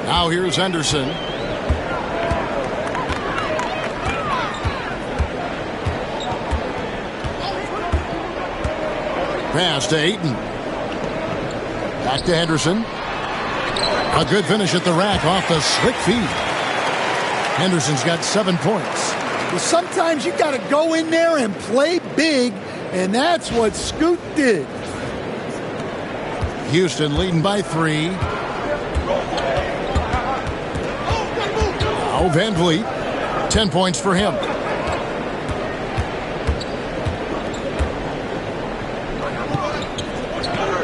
Now here's Henderson. Pass to Ayton. Back to Henderson. A good finish at the rack off the slick feed. Henderson's got 7 points. Well, sometimes you got to go in there and play big, and that's what Scoot did. Houston leading by 3. Now Van Vliet, 10 points for him.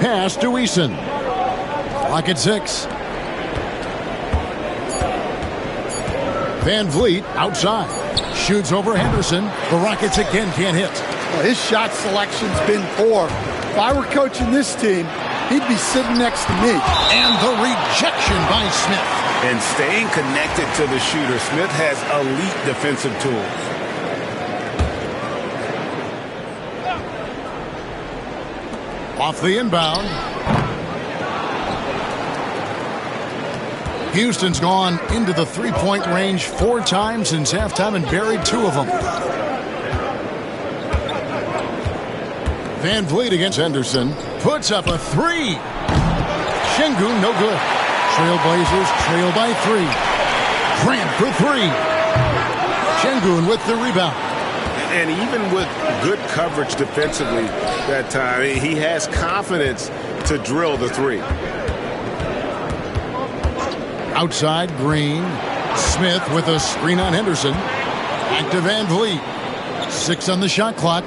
Pass to Eason. Clock at 6. Van Vliet outside. Shoots over Henderson. The Rockets again can't hit. Well, his shot selection's been poor. If I were coaching this team, he'd be sitting next to me. And the rejection by Smith. And staying connected to the shooter, Smith has elite defensive tools. Off the inbound. Houston's gone into the three-point range 4 times since halftime and buried 2 of them. Van Vliet against Henderson. Puts up a 3. Şengün no good. Trailblazers trail by 3. Grant for 3. Şengün with the rebound. And even with good coverage defensively that time, he has confidence to drill the 3. Outside, Green. Smith with a screen on Henderson. Back to Van Vliet. 6 on the shot clock.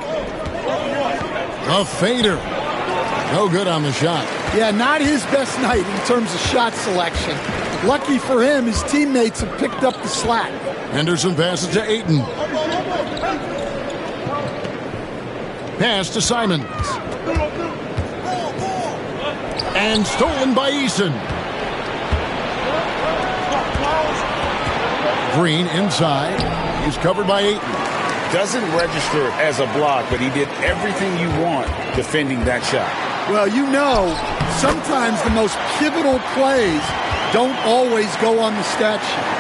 A fader. No good on the shot. Yeah, not his best night in terms of shot selection. Lucky for him, his teammates have picked up the slack. Henderson passes to Ayton. Pass to Simons. And stolen by Eason. Green inside. He's covered by Ayton. Doesn't register as a block, but he did everything you want defending that shot. Well, you know, sometimes the most pivotal plays don't always go on the stat sheet.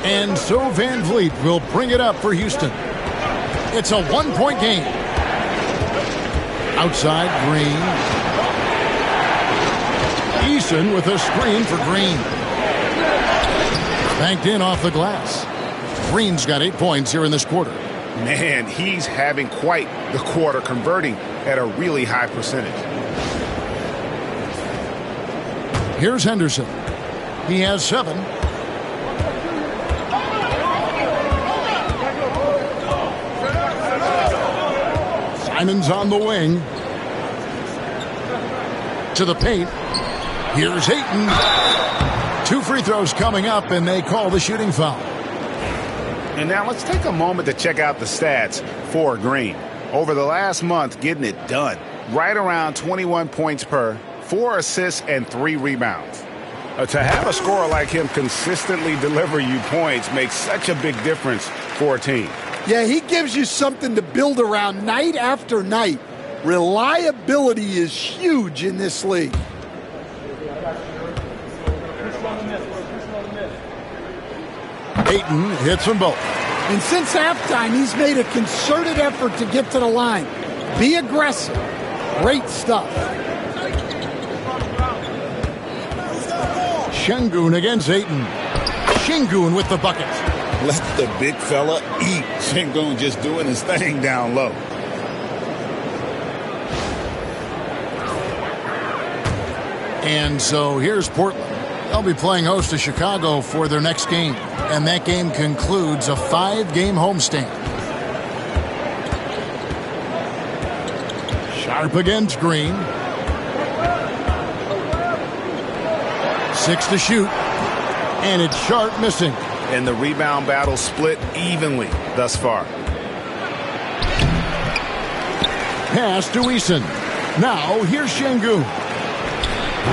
And so Van Vliet will bring it up for Houston. It's a 1-point game. Outside, Green. Eason with a screen for Green. Banked in off the glass. Green's got 8 points here in this quarter. Man, he's having quite the quarter, converting at a really high percentage. Here's Henderson. He has 7. Simons on the wing. To the paint. Here's Ayton. 2 free throws coming up, and they call the shooting foul. And now let's take a moment to check out the stats for Green. Over the last month, getting it done. Right around 21 points per, 4 assists, and 3 rebounds. To have a scorer like him consistently deliver you points makes such a big difference for a team. Yeah, he gives you something to build around night after night. Reliability is huge in this league. Ayton hits them both. And since halftime, he's made a concerted effort to get to the line. Be aggressive. Great stuff. Şengün against Ayton. Şengün with the bucket. Let the big fella eat. Şengün just doing his thing down low. And so here's Portland. They'll be playing host to Chicago for their next game. And that game concludes a 5-game homestand. Sharp against Green. 6 to shoot. And it's Sharp missing. And the rebound battle split evenly thus far. Pass to Eason. Now here's Şengün.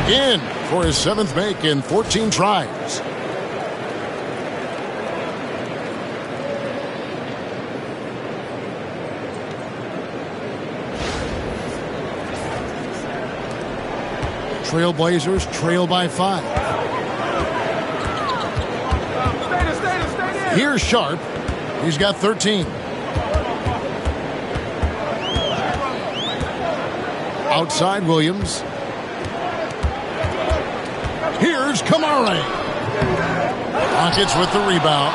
In for his 7th make in 14 tries. Trailblazers trail by 5. Here's Sharp. He's got 13. Outside Williams. Here's Kamara. Rockets with the rebound.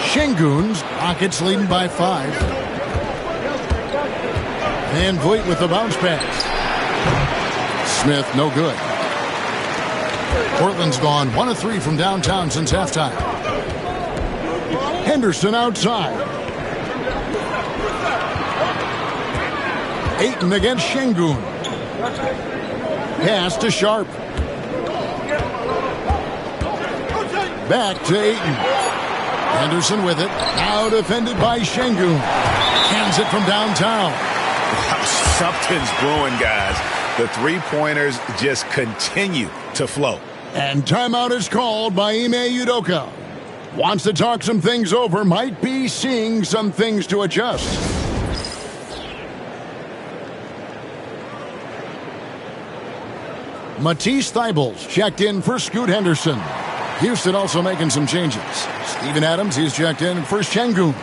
Şengün's Rockets leading by 5. Van Vliet with the bounce pass. Smith, no good. Portland's gone 1 of 3 from downtown since halftime. Henderson outside. Ayton against Şengün. Pass to Sharp. Back to Ayton. Henderson with it. Now defended by Şengün. Hands it from downtown. Wow, something's brewing, guys. The three-pointers just continue to flow. And timeout is called by Ime Udoka. Wants to talk some things over. Might be seeing some things to adjust. Matisse Thybulle's checked in for Scoot Henderson. Houston also making some changes. Steven Adams, he's checked in for Şengün.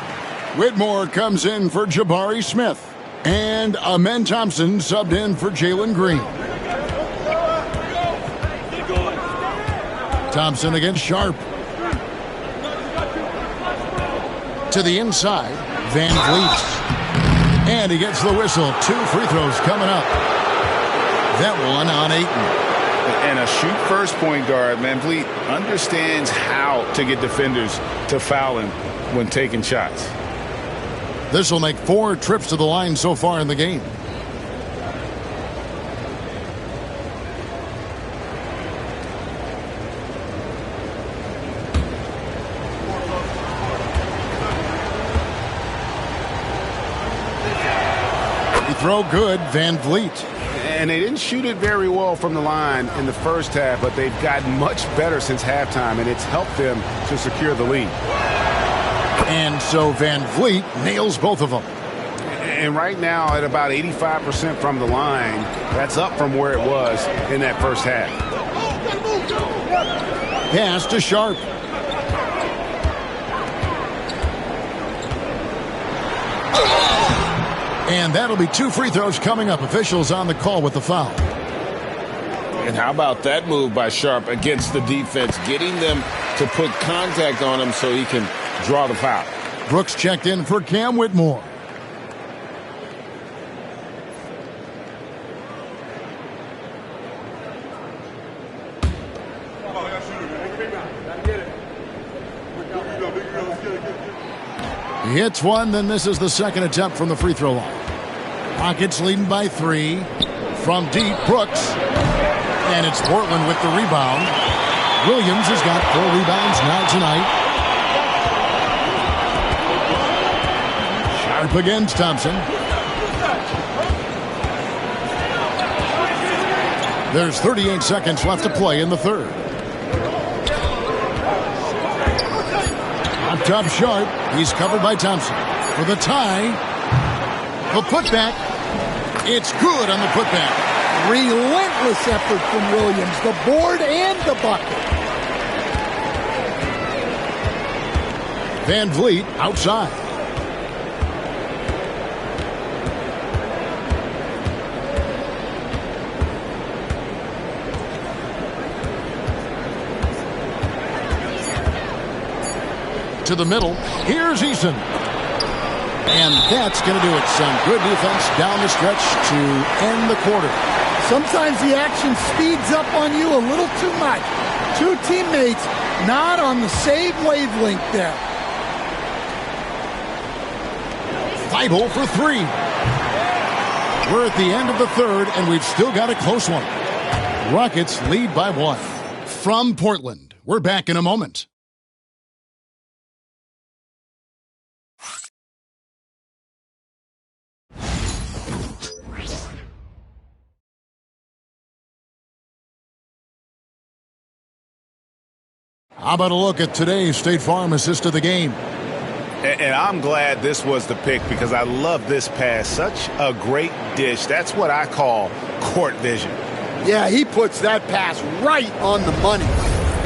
Whitmore comes in for Jabari Smith. And Amen Thompson subbed in for Jalen Green. Thompson against Sharp. To the inside, Van Vliet. And he gets the whistle. 2 free throws coming up. That one on Ayton. And a shoot-first point guard, Van Vliet, understands how to get defenders to foul him when taking shots. This will make 4 trips to the line so far in the game. Throw good, Van Vliet. And they didn't shoot it very well from the line in the first half, but they've gotten much better since halftime, and it's helped them to secure the lead. And so Van Vliet nails both of them. And right now at about 85% from the line, that's up from where it was in that first half. Pass to Sharp. And that'll be 2 free throws coming up. Officials on the call with the foul. And how about that move by Sharp against the defense, getting them to put contact on him so he can draw the foul. Brooks checked in for Cam Whitmore. He hits one, then this is the second attempt from the free throw line. Rockets leading by 3. From deep, Brooks. And it's Portland with the rebound. Williams has got 4 rebounds now tonight. Sharp against Thompson. There's 38 seconds left to play in the third. Up top Sharp. He's covered by Thompson. For the tie. The putback. It's good on the putback. Relentless effort from Williams. The board and the bucket. Van Vliet outside. To the middle. Here's Eason. And that's going to do it. Some good defense down the stretch to end the quarter. Sometimes the action speeds up on you a little too much. 2 teammates not on the same wavelength there. Thibault for 3. We're at the end of the third, and we've still got a close one. Rockets lead by 1. From Portland, we're back in a moment. How about a look at today's State Farm assist of the game? And I'm glad this was the pick because I love this pass. Such a great dish. That's what I call court vision. Yeah, he puts that pass right on the money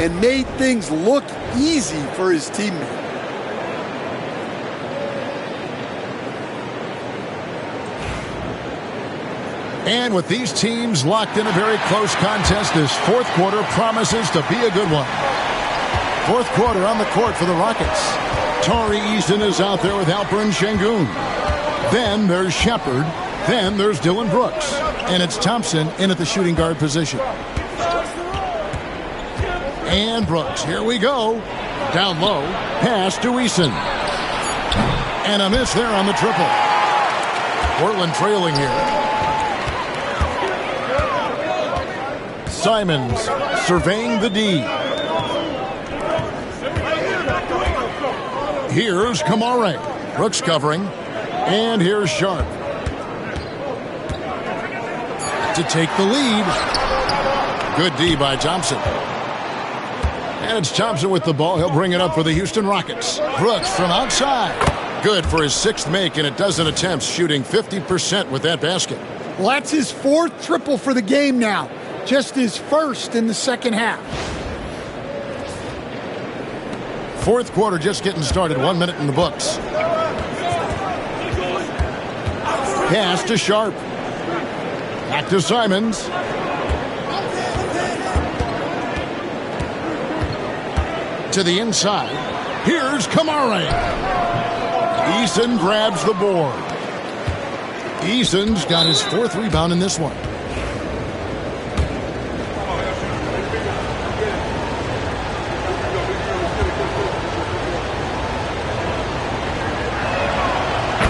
and made things look easy for his teammate. And with these teams locked in a very close contest, this fourth quarter promises to be a good one. Fourth quarter on the court for the Rockets. Tari Eason is out there with Alperen Şengün. Then there's Shepard. Then there's Dylan Brooks. And it's Thompson in at the shooting guard position. And Brooks, here we go. Down low, pass to Eason. And a miss there on the triple. Portland trailing here. Simons surveying the D. Here's Kamare. Brooks covering. And here's Sharp to take the lead. Good D by Thompson. And it's Thompson with the ball. He'll bring it up for the Houston Rockets. Brooks from outside. Good for his sixth make and a dozen attempts, shooting 50% with that basket. Well, that's his fourth triple for the game now. Just his first in the second half. Fourth quarter just getting started. 1 minute in the books. Pass to Sharp. Back to Simons. To the inside. Here's Kamare. Eason grabs the board. Eason's got his fourth rebound in this one.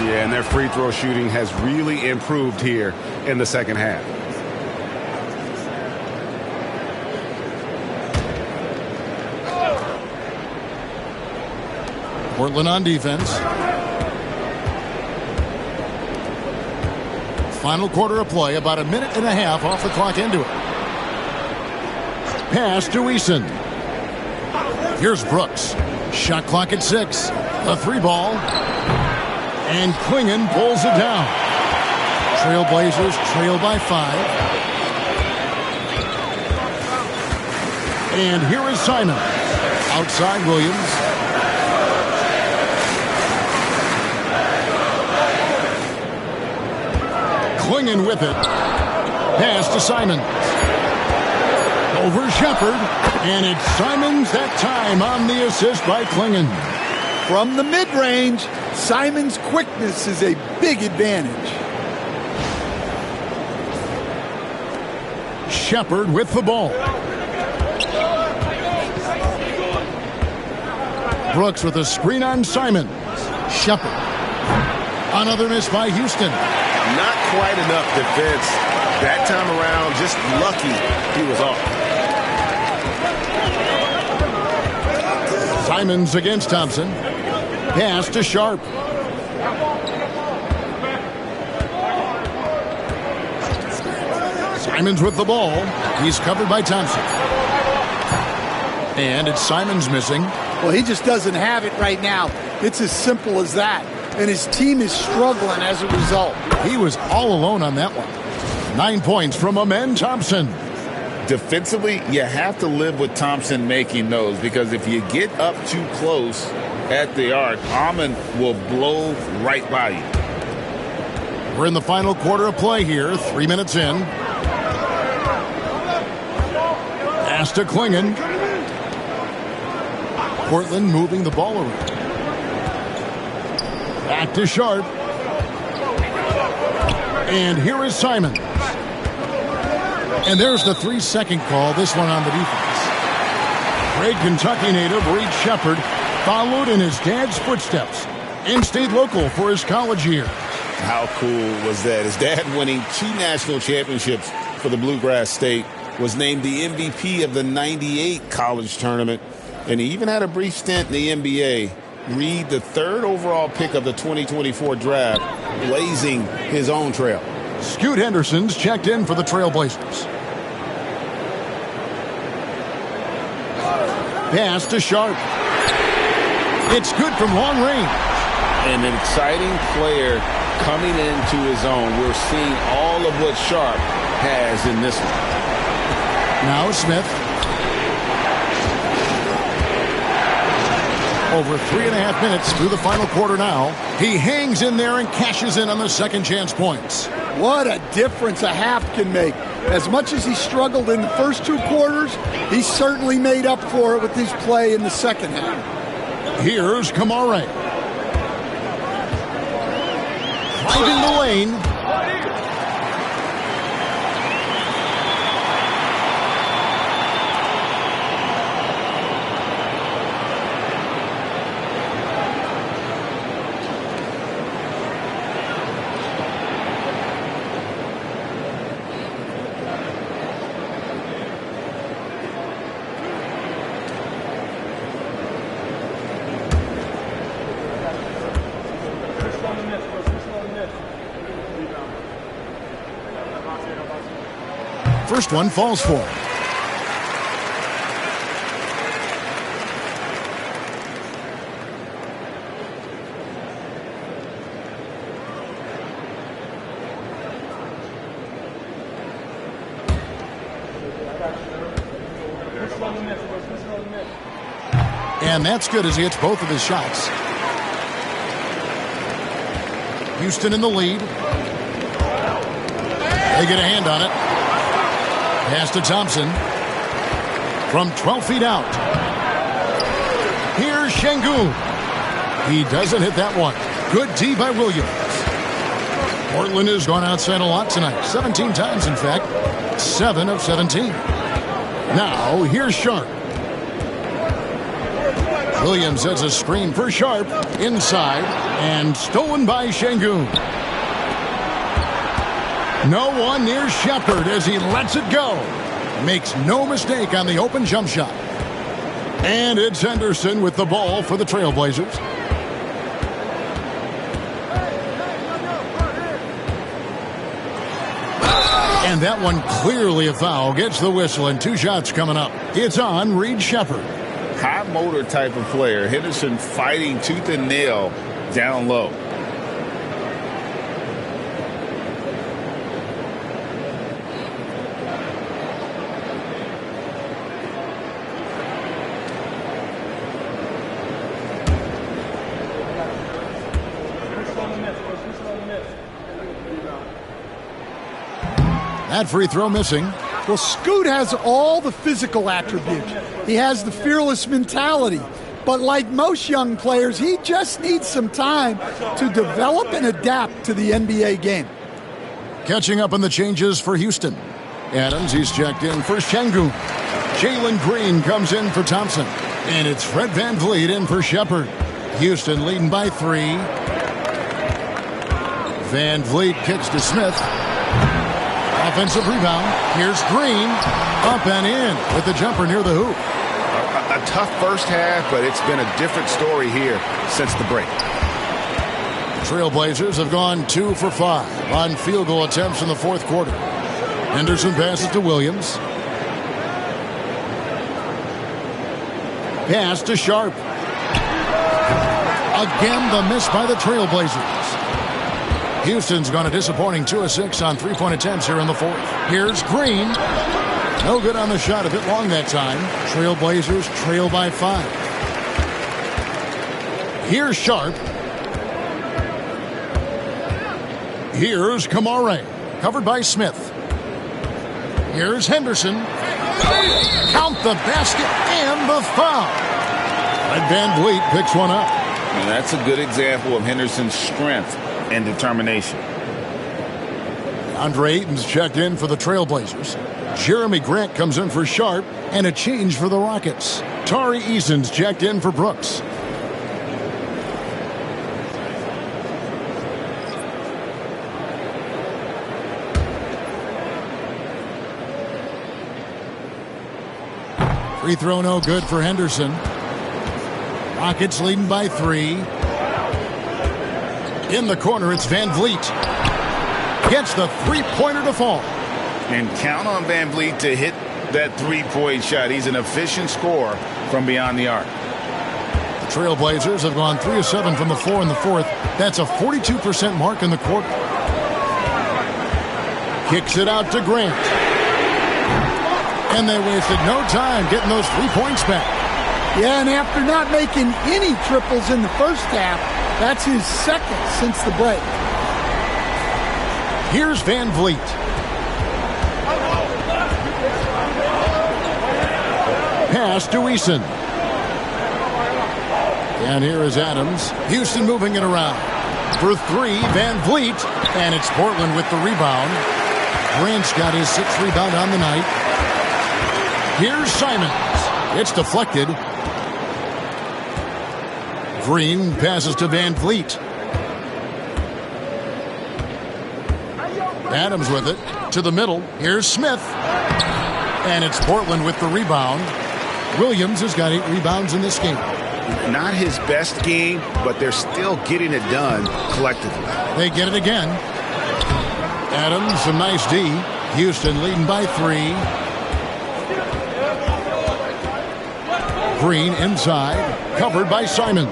Yeah, and their free throw shooting has really improved here in the second half. Portland on defense. Final quarter of play, about a minute and a half off the clock into it. Pass to Eason. Here's Brooks. Shot clock at 6. A three ball. And Klingon pulls it down. Trailblazers trail by 5. And here is Simon. Outside Williams. Klingon with it. Pass to Simons. Over Shepard. And it's Simons that time on the assist by Klingon. From the mid-range, Simons' quickness is a big advantage. Shepard with the ball. Brooks with a screen on Simons. Shepard. Another miss by Houston. Not quite enough defense that time around. Just lucky he was off. Simons against Thompson. Pass to Sharp. Simons with the ball. He's covered by Thompson. And it's Simons missing. Well, he just doesn't have it right now. It's as simple as that. And his team is struggling as a result. He was all alone on that one. 9 points from Amen Thompson. Defensively, you have to live with Thompson making those, because if you get up too close at the arc, Amen will blow right by you. We're in the final quarter of play here. 3 minutes in. Pass to Klingon. Portland moving the ball around. Back to Sharp. And here is Simons. And there's the 3-second call, this one on the defense. Great Kentucky native Reed Shepard followed in his dad's footsteps and stayed local for his college years. How cool was that? His dad, winning 2 national championships for the Bluegrass State, was named the MVP of the '98 college tournament, and he even had a brief stint in the NBA. Reed, the 3rd overall pick of the 2024 draft, blazing his own trail. Scoot Henderson's checked in for the Trailblazers. Pass to Sharp. It's good from long range. An exciting player coming into his own. We're seeing all of what Sharp has in this one. Now Smith. Over 3.5 minutes through the final quarter now. He hangs in there and cashes in on the second chance points. What a difference a half can make. As much as he struggled in the first 2 quarters, he certainly made up for it with his play in the second half. Here's Kamare. Driving the lane. First one falls for him. And that's good as he hits both of his shots. Houston in the lead. They get a hand on it. Pass to Thompson. From 12 feet out. Here's Şengün. He doesn't hit that one. Good D by Williams. Portland has gone outside a lot tonight. 17 times, in fact. 7 of 17. Now, here's Sharp. Williams has a screen for Sharp. Inside. And stolen by Şengün. No one near Shepard as he lets it go. Makes no mistake on the open jump shot. And it's Henderson with the ball for the Trailblazers. And that one clearly a foul. Gets the whistle and 2 shots coming up. It's on Reed Shepard. High motor type of player. Henderson fighting tooth and nail down low. That free throw missing. Well, Scoot has all the physical attributes. He has the fearless mentality. But like most young players, he just needs some time to develop and adapt to the NBA game. Catching up on the changes for Houston. Adams, he's checked in for Şengün. Jalen Green comes in for Thompson. And it's Fred VanVleet in for Shepard. Houston leading by 3. VanVleet kicks to Smith. Offensive rebound. Here's Green. Up and in with the jumper near the hoop. A tough first half, but it's been a different story here since the break. Trailblazers have gone 2 for 5 on field goal attempts in the fourth quarter. Henderson passes to Williams. Pass to Sharp. Again, the miss by the Trailblazers. Houston's gone a disappointing 2 of 6 on 3-point attempts here in the fourth. Here's Green. No good on the shot, a bit long that time. Trailblazers trail by 5. Here's Sharp. Here's Kamare. Covered by Smith. Here's Henderson. Count the basket and the foul. And VanVleet picks one up. And that's a good example of Henderson's strength and determination. Andre Ayton's checked in for the Trailblazers. Jeremy Grant comes in for Sharp, and a change for the Rockets. Tari Eason's checked in for Brooks. Free throw no good for Henderson. Rockets leading by 3. In the corner, it's VanVleet. Gets the three-pointer to fall. And count on VanVleet to hit that three-point shot. He's an efficient scorer from beyond the arc. The Trailblazers have gone 3 of 7 from the floor in the fourth. That's a 42% mark in the quarter. Kicks it out to Grant. And they wasted no time getting those 3 points back. Yeah, and after not making any triples in the first half, that's his second since the break. Here's Van Vliet. Pass to Eason. And here is Adams. Houston moving it around. For 3, Van Vliet. And it's Portland with the rebound. Grant's got his 6th rebound on the night. Here's Simons. It's deflected. Green passes to Van Vliet. Adams with it. To the middle. Here's Smith. And it's Portland with the rebound. Williams has got 8 rebounds in this game. Not his best game, but they're still getting it done collectively. They get it again. Adams, a nice D. Houston leading by 3. Green inside, covered by Simons.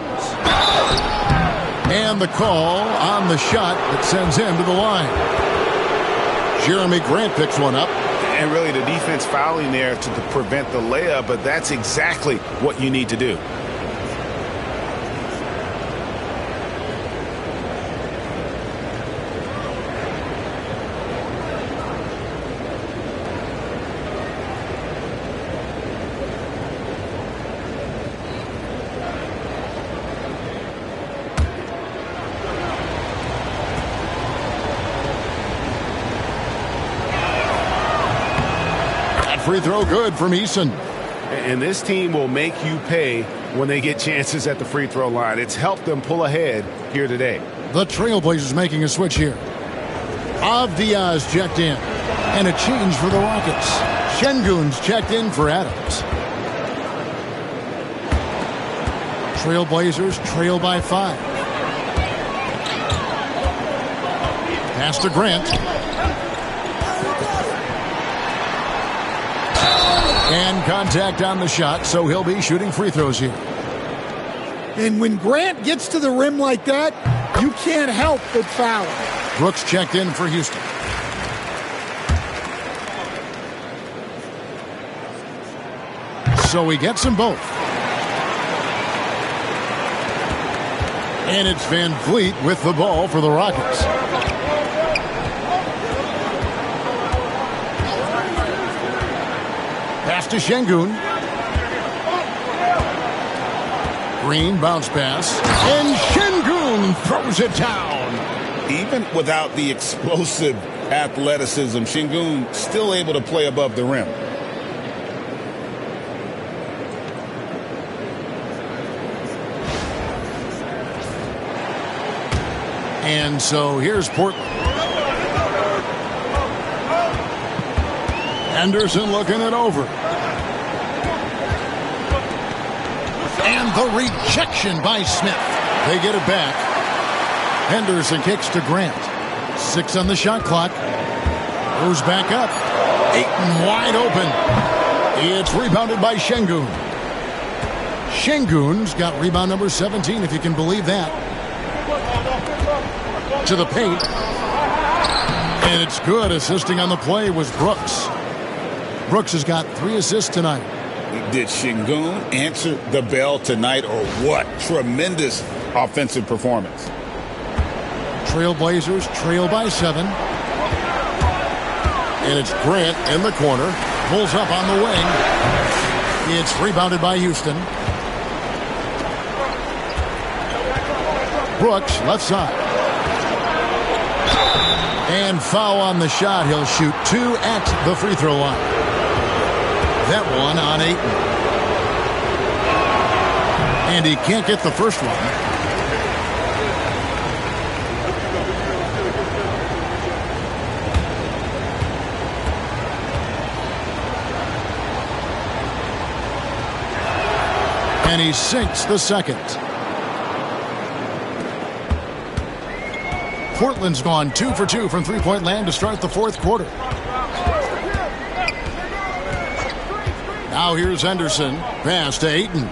And the call on the shot that sends him to the line. Jeremy Grant picks one up. And really the defense fouling there to prevent the layup, but that's exactly what you need to do. Free throw good from Eason. And this team will make you pay when they get chances at the free throw line. It's helped them pull ahead here today. The Trailblazers making a switch here. Diaz checked in. And a change for the Rockets. Şengün's checked in for Adams. Trailblazers trail by 5. Pass to Grant. And contact on the shot, so he'll be shooting free throws here. And when Grant gets to the rim like that, you can't help but foul him. Brooks checked in for Houston. So he gets them both. And it's Van Vliet with the ball for the Rockets. Pass to Şengün. Green bounce pass. And Şengün throws it down. Even without the explosive athleticism, Şengün still able to play above the rim. And so here's Portland. Henderson looking it over. And the rejection by Smith. They get it back. Henderson kicks to Grant. 6 on the shot clock. Goes back up. Ayton wide open. It's rebounded by Şengün. Şengün's got rebound number 17, if you can believe that. To the paint. And it's good. Assisting on the play was Brooks. Brooks has got 3 assists tonight. Did Şengün answer the bell tonight, or what? Tremendous offensive performance. Trailblazers trail by 7. And it's Grant in the corner. Pulls up on the wing. It's rebounded by Houston. Brooks, left side. And foul on the shot. He'll shoot 2 at the free throw line. That one on Ayton. And he can't get the first one. And he sinks the second. Portland's gone 2 for 2 from three-point land to start the fourth quarter. Now here's Henderson. Pass to Ayton.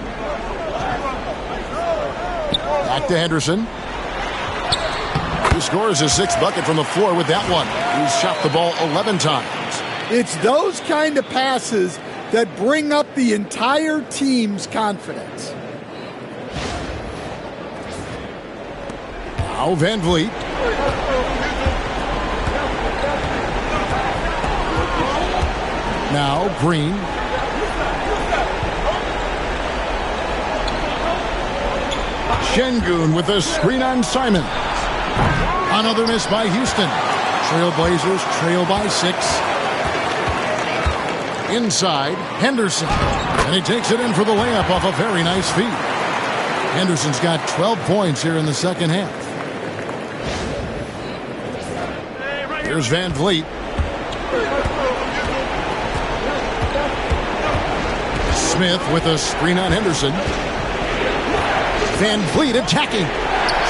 Back to Henderson. He scores his 6th bucket from the floor with that one. He's shot the ball 11 times. It's those kind of passes that bring up the entire team's confidence. Now Van Vliet. Now Green. Şengün with a screen on Simons. Another miss by Houston. Trailblazers trail by 6. Inside, Henderson. And he takes it in for the layup off a very nice feed. Henderson's got 12 points here in the second half. Here's Van Vliet. Smith with a screen on Henderson. Van Vliet attacking.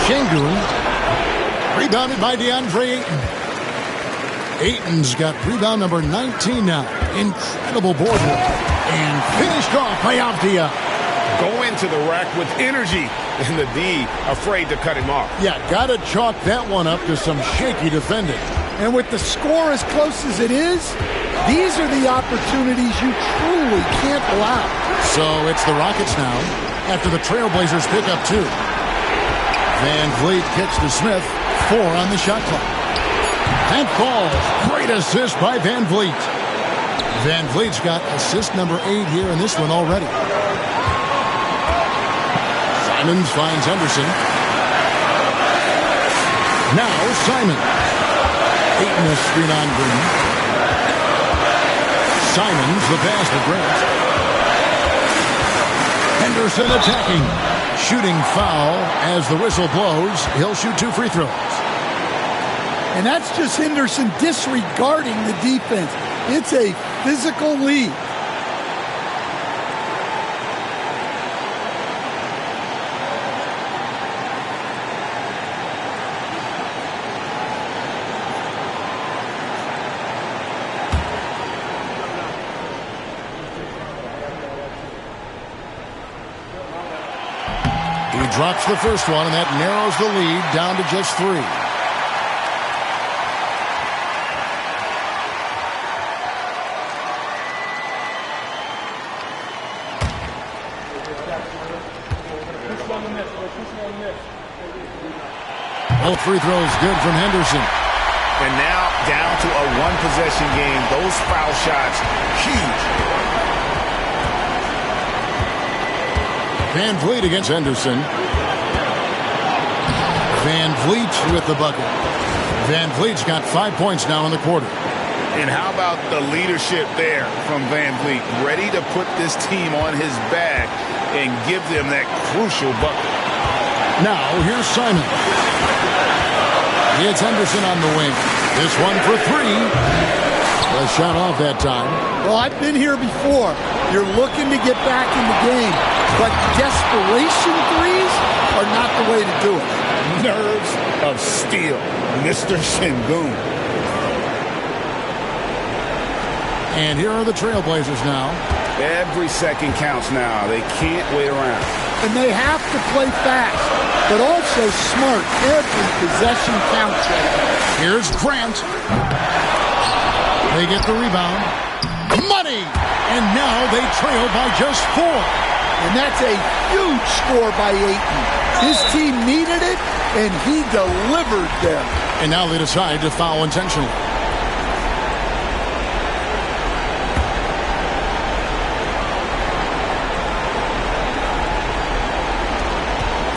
Şengün. Rebounded by DeAndre Ayton. Ayton's got rebound number 19 now. Incredible board work. And finished off by Avdia. Go into the rack with energy. And the D afraid to cut him off. Yeah, got to chalk that one up to some shaky defending. And with the score as close as it is, these are the opportunities you truly can't allow. So it's the Rockets now after the Trailblazers pick up 2. Van Vliet kicks to Smith. 4 on the shot clock. And falls. Great assist by Van Vliet. Van Vliet's got assist number 8 here in this one already. Simons finds Henderson. Now Simon. Ayton a screen on Green. Simons the pass to Grant. Henderson attacking. Shooting foul as the whistle blows. He'll shoot 2 free throws. And that's just Henderson disregarding the defense. It's a physical lead. He drops the first one, and that narrows the lead down to just 3. Both free throws good from Henderson. And now down to a one-possession game. Those foul shots, huge. Van Vliet against Henderson. Van Vliet with the bucket. Van Vliet's got 5 points now in the quarter. And how about the leadership there from Van Vliet? Ready to put this team on his back and give them that crucial bucket. Now, here's Simon. It's Henderson on the wing. This one for 3. A shot off that time. Well, I've been here before. You're looking to get back in the game, but desperation threes are not the way to do it. Nerves of steel, Mr. Şengün. And here are the Trailblazers now. Every second counts now. They can't wait around. And they have to play fast, but also smart. Every possession counts. Here's Grant. They get the rebound. Money! And now they trail by just 4. And that's a huge score by Ayton. His team needed it, and he delivered them. And now they decide to foul intentionally.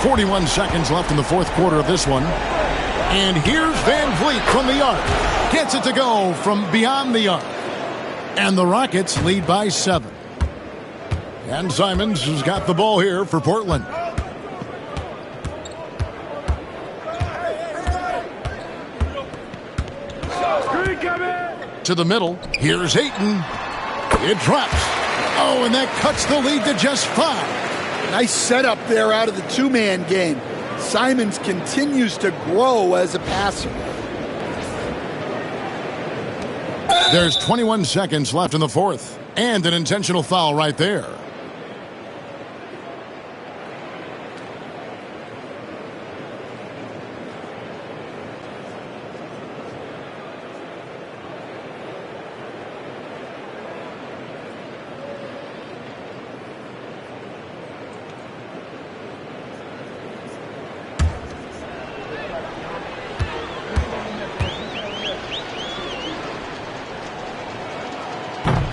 .41 seconds left in the fourth quarter of this one. And here's Van Vliet from the arc. Gets it to go from beyond the arc. And the Rockets lead by 7. And Simons has got the ball here for Portland. To the middle. Here's Ayton. It drops. Oh, and that cuts the lead to just 5. Nice setup there out of the two-man game. Simons continues to grow as a passer. There's 21 seconds left in the fourth. And an intentional foul right there.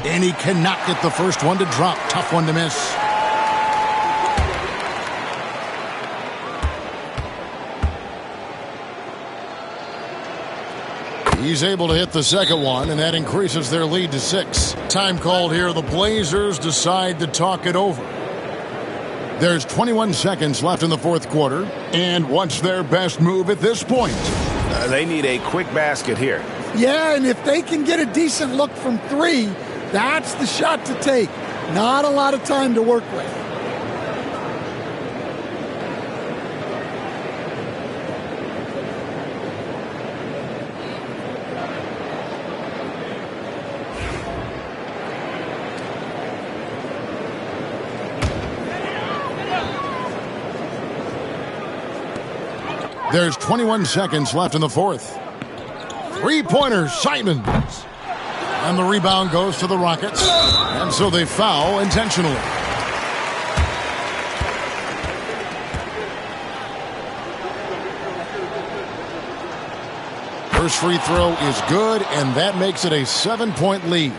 And he cannot get the first one to drop. Tough one to miss. He's able to hit the second one, and that increases their lead to 6. Time called here. The Blazers decide to talk it over. There's 21 seconds left in the fourth quarter. And what's their best move at this point? They need a quick basket here. Yeah, and if they can get a decent look from 3, that's the shot to take. Not a lot of time to work with. There's 21 seconds left in the fourth. Three-pointer, Simons. And the rebound goes to the Rockets. And so they foul intentionally. First free throw is good, and that makes it a 7-point lead.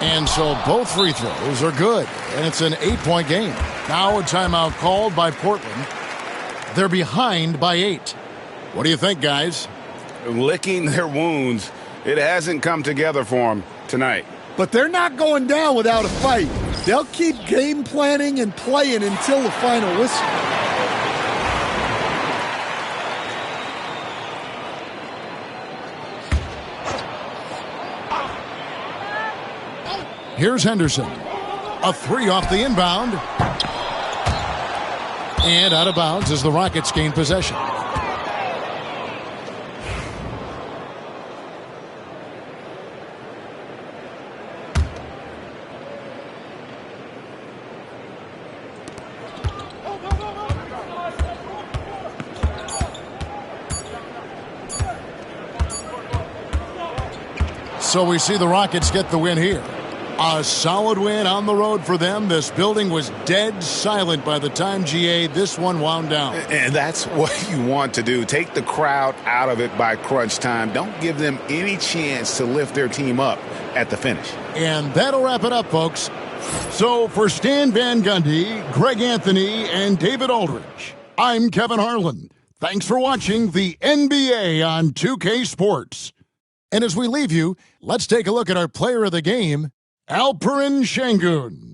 And so both free throws are good, and it's an 8-point game. Now a timeout called by Portland. They're behind by 8. What do you think, guys? Licking their wounds. It hasn't come together for them tonight. But they're not going down without a fight. They'll keep game planning and playing until the final whistle. Here's Henderson. A 3 off the inbound. And out of bounds as the Rockets gain possession. So we see the Rockets get the win here. A solid win on the road for them. This building was dead silent by the time, GA, this one wound down. And that's what you want to do. Take the crowd out of it by crunch time. Don't give them any chance to lift their team up at the finish. And that'll wrap it up, folks. So for Stan Van Gundy, Greg Anthony, and David Aldridge, I'm Kevin Harlan. Thanks for watching the NBA on 2K Sports. And as we leave you, let's take a look at our player of the game, Alperen Şengün.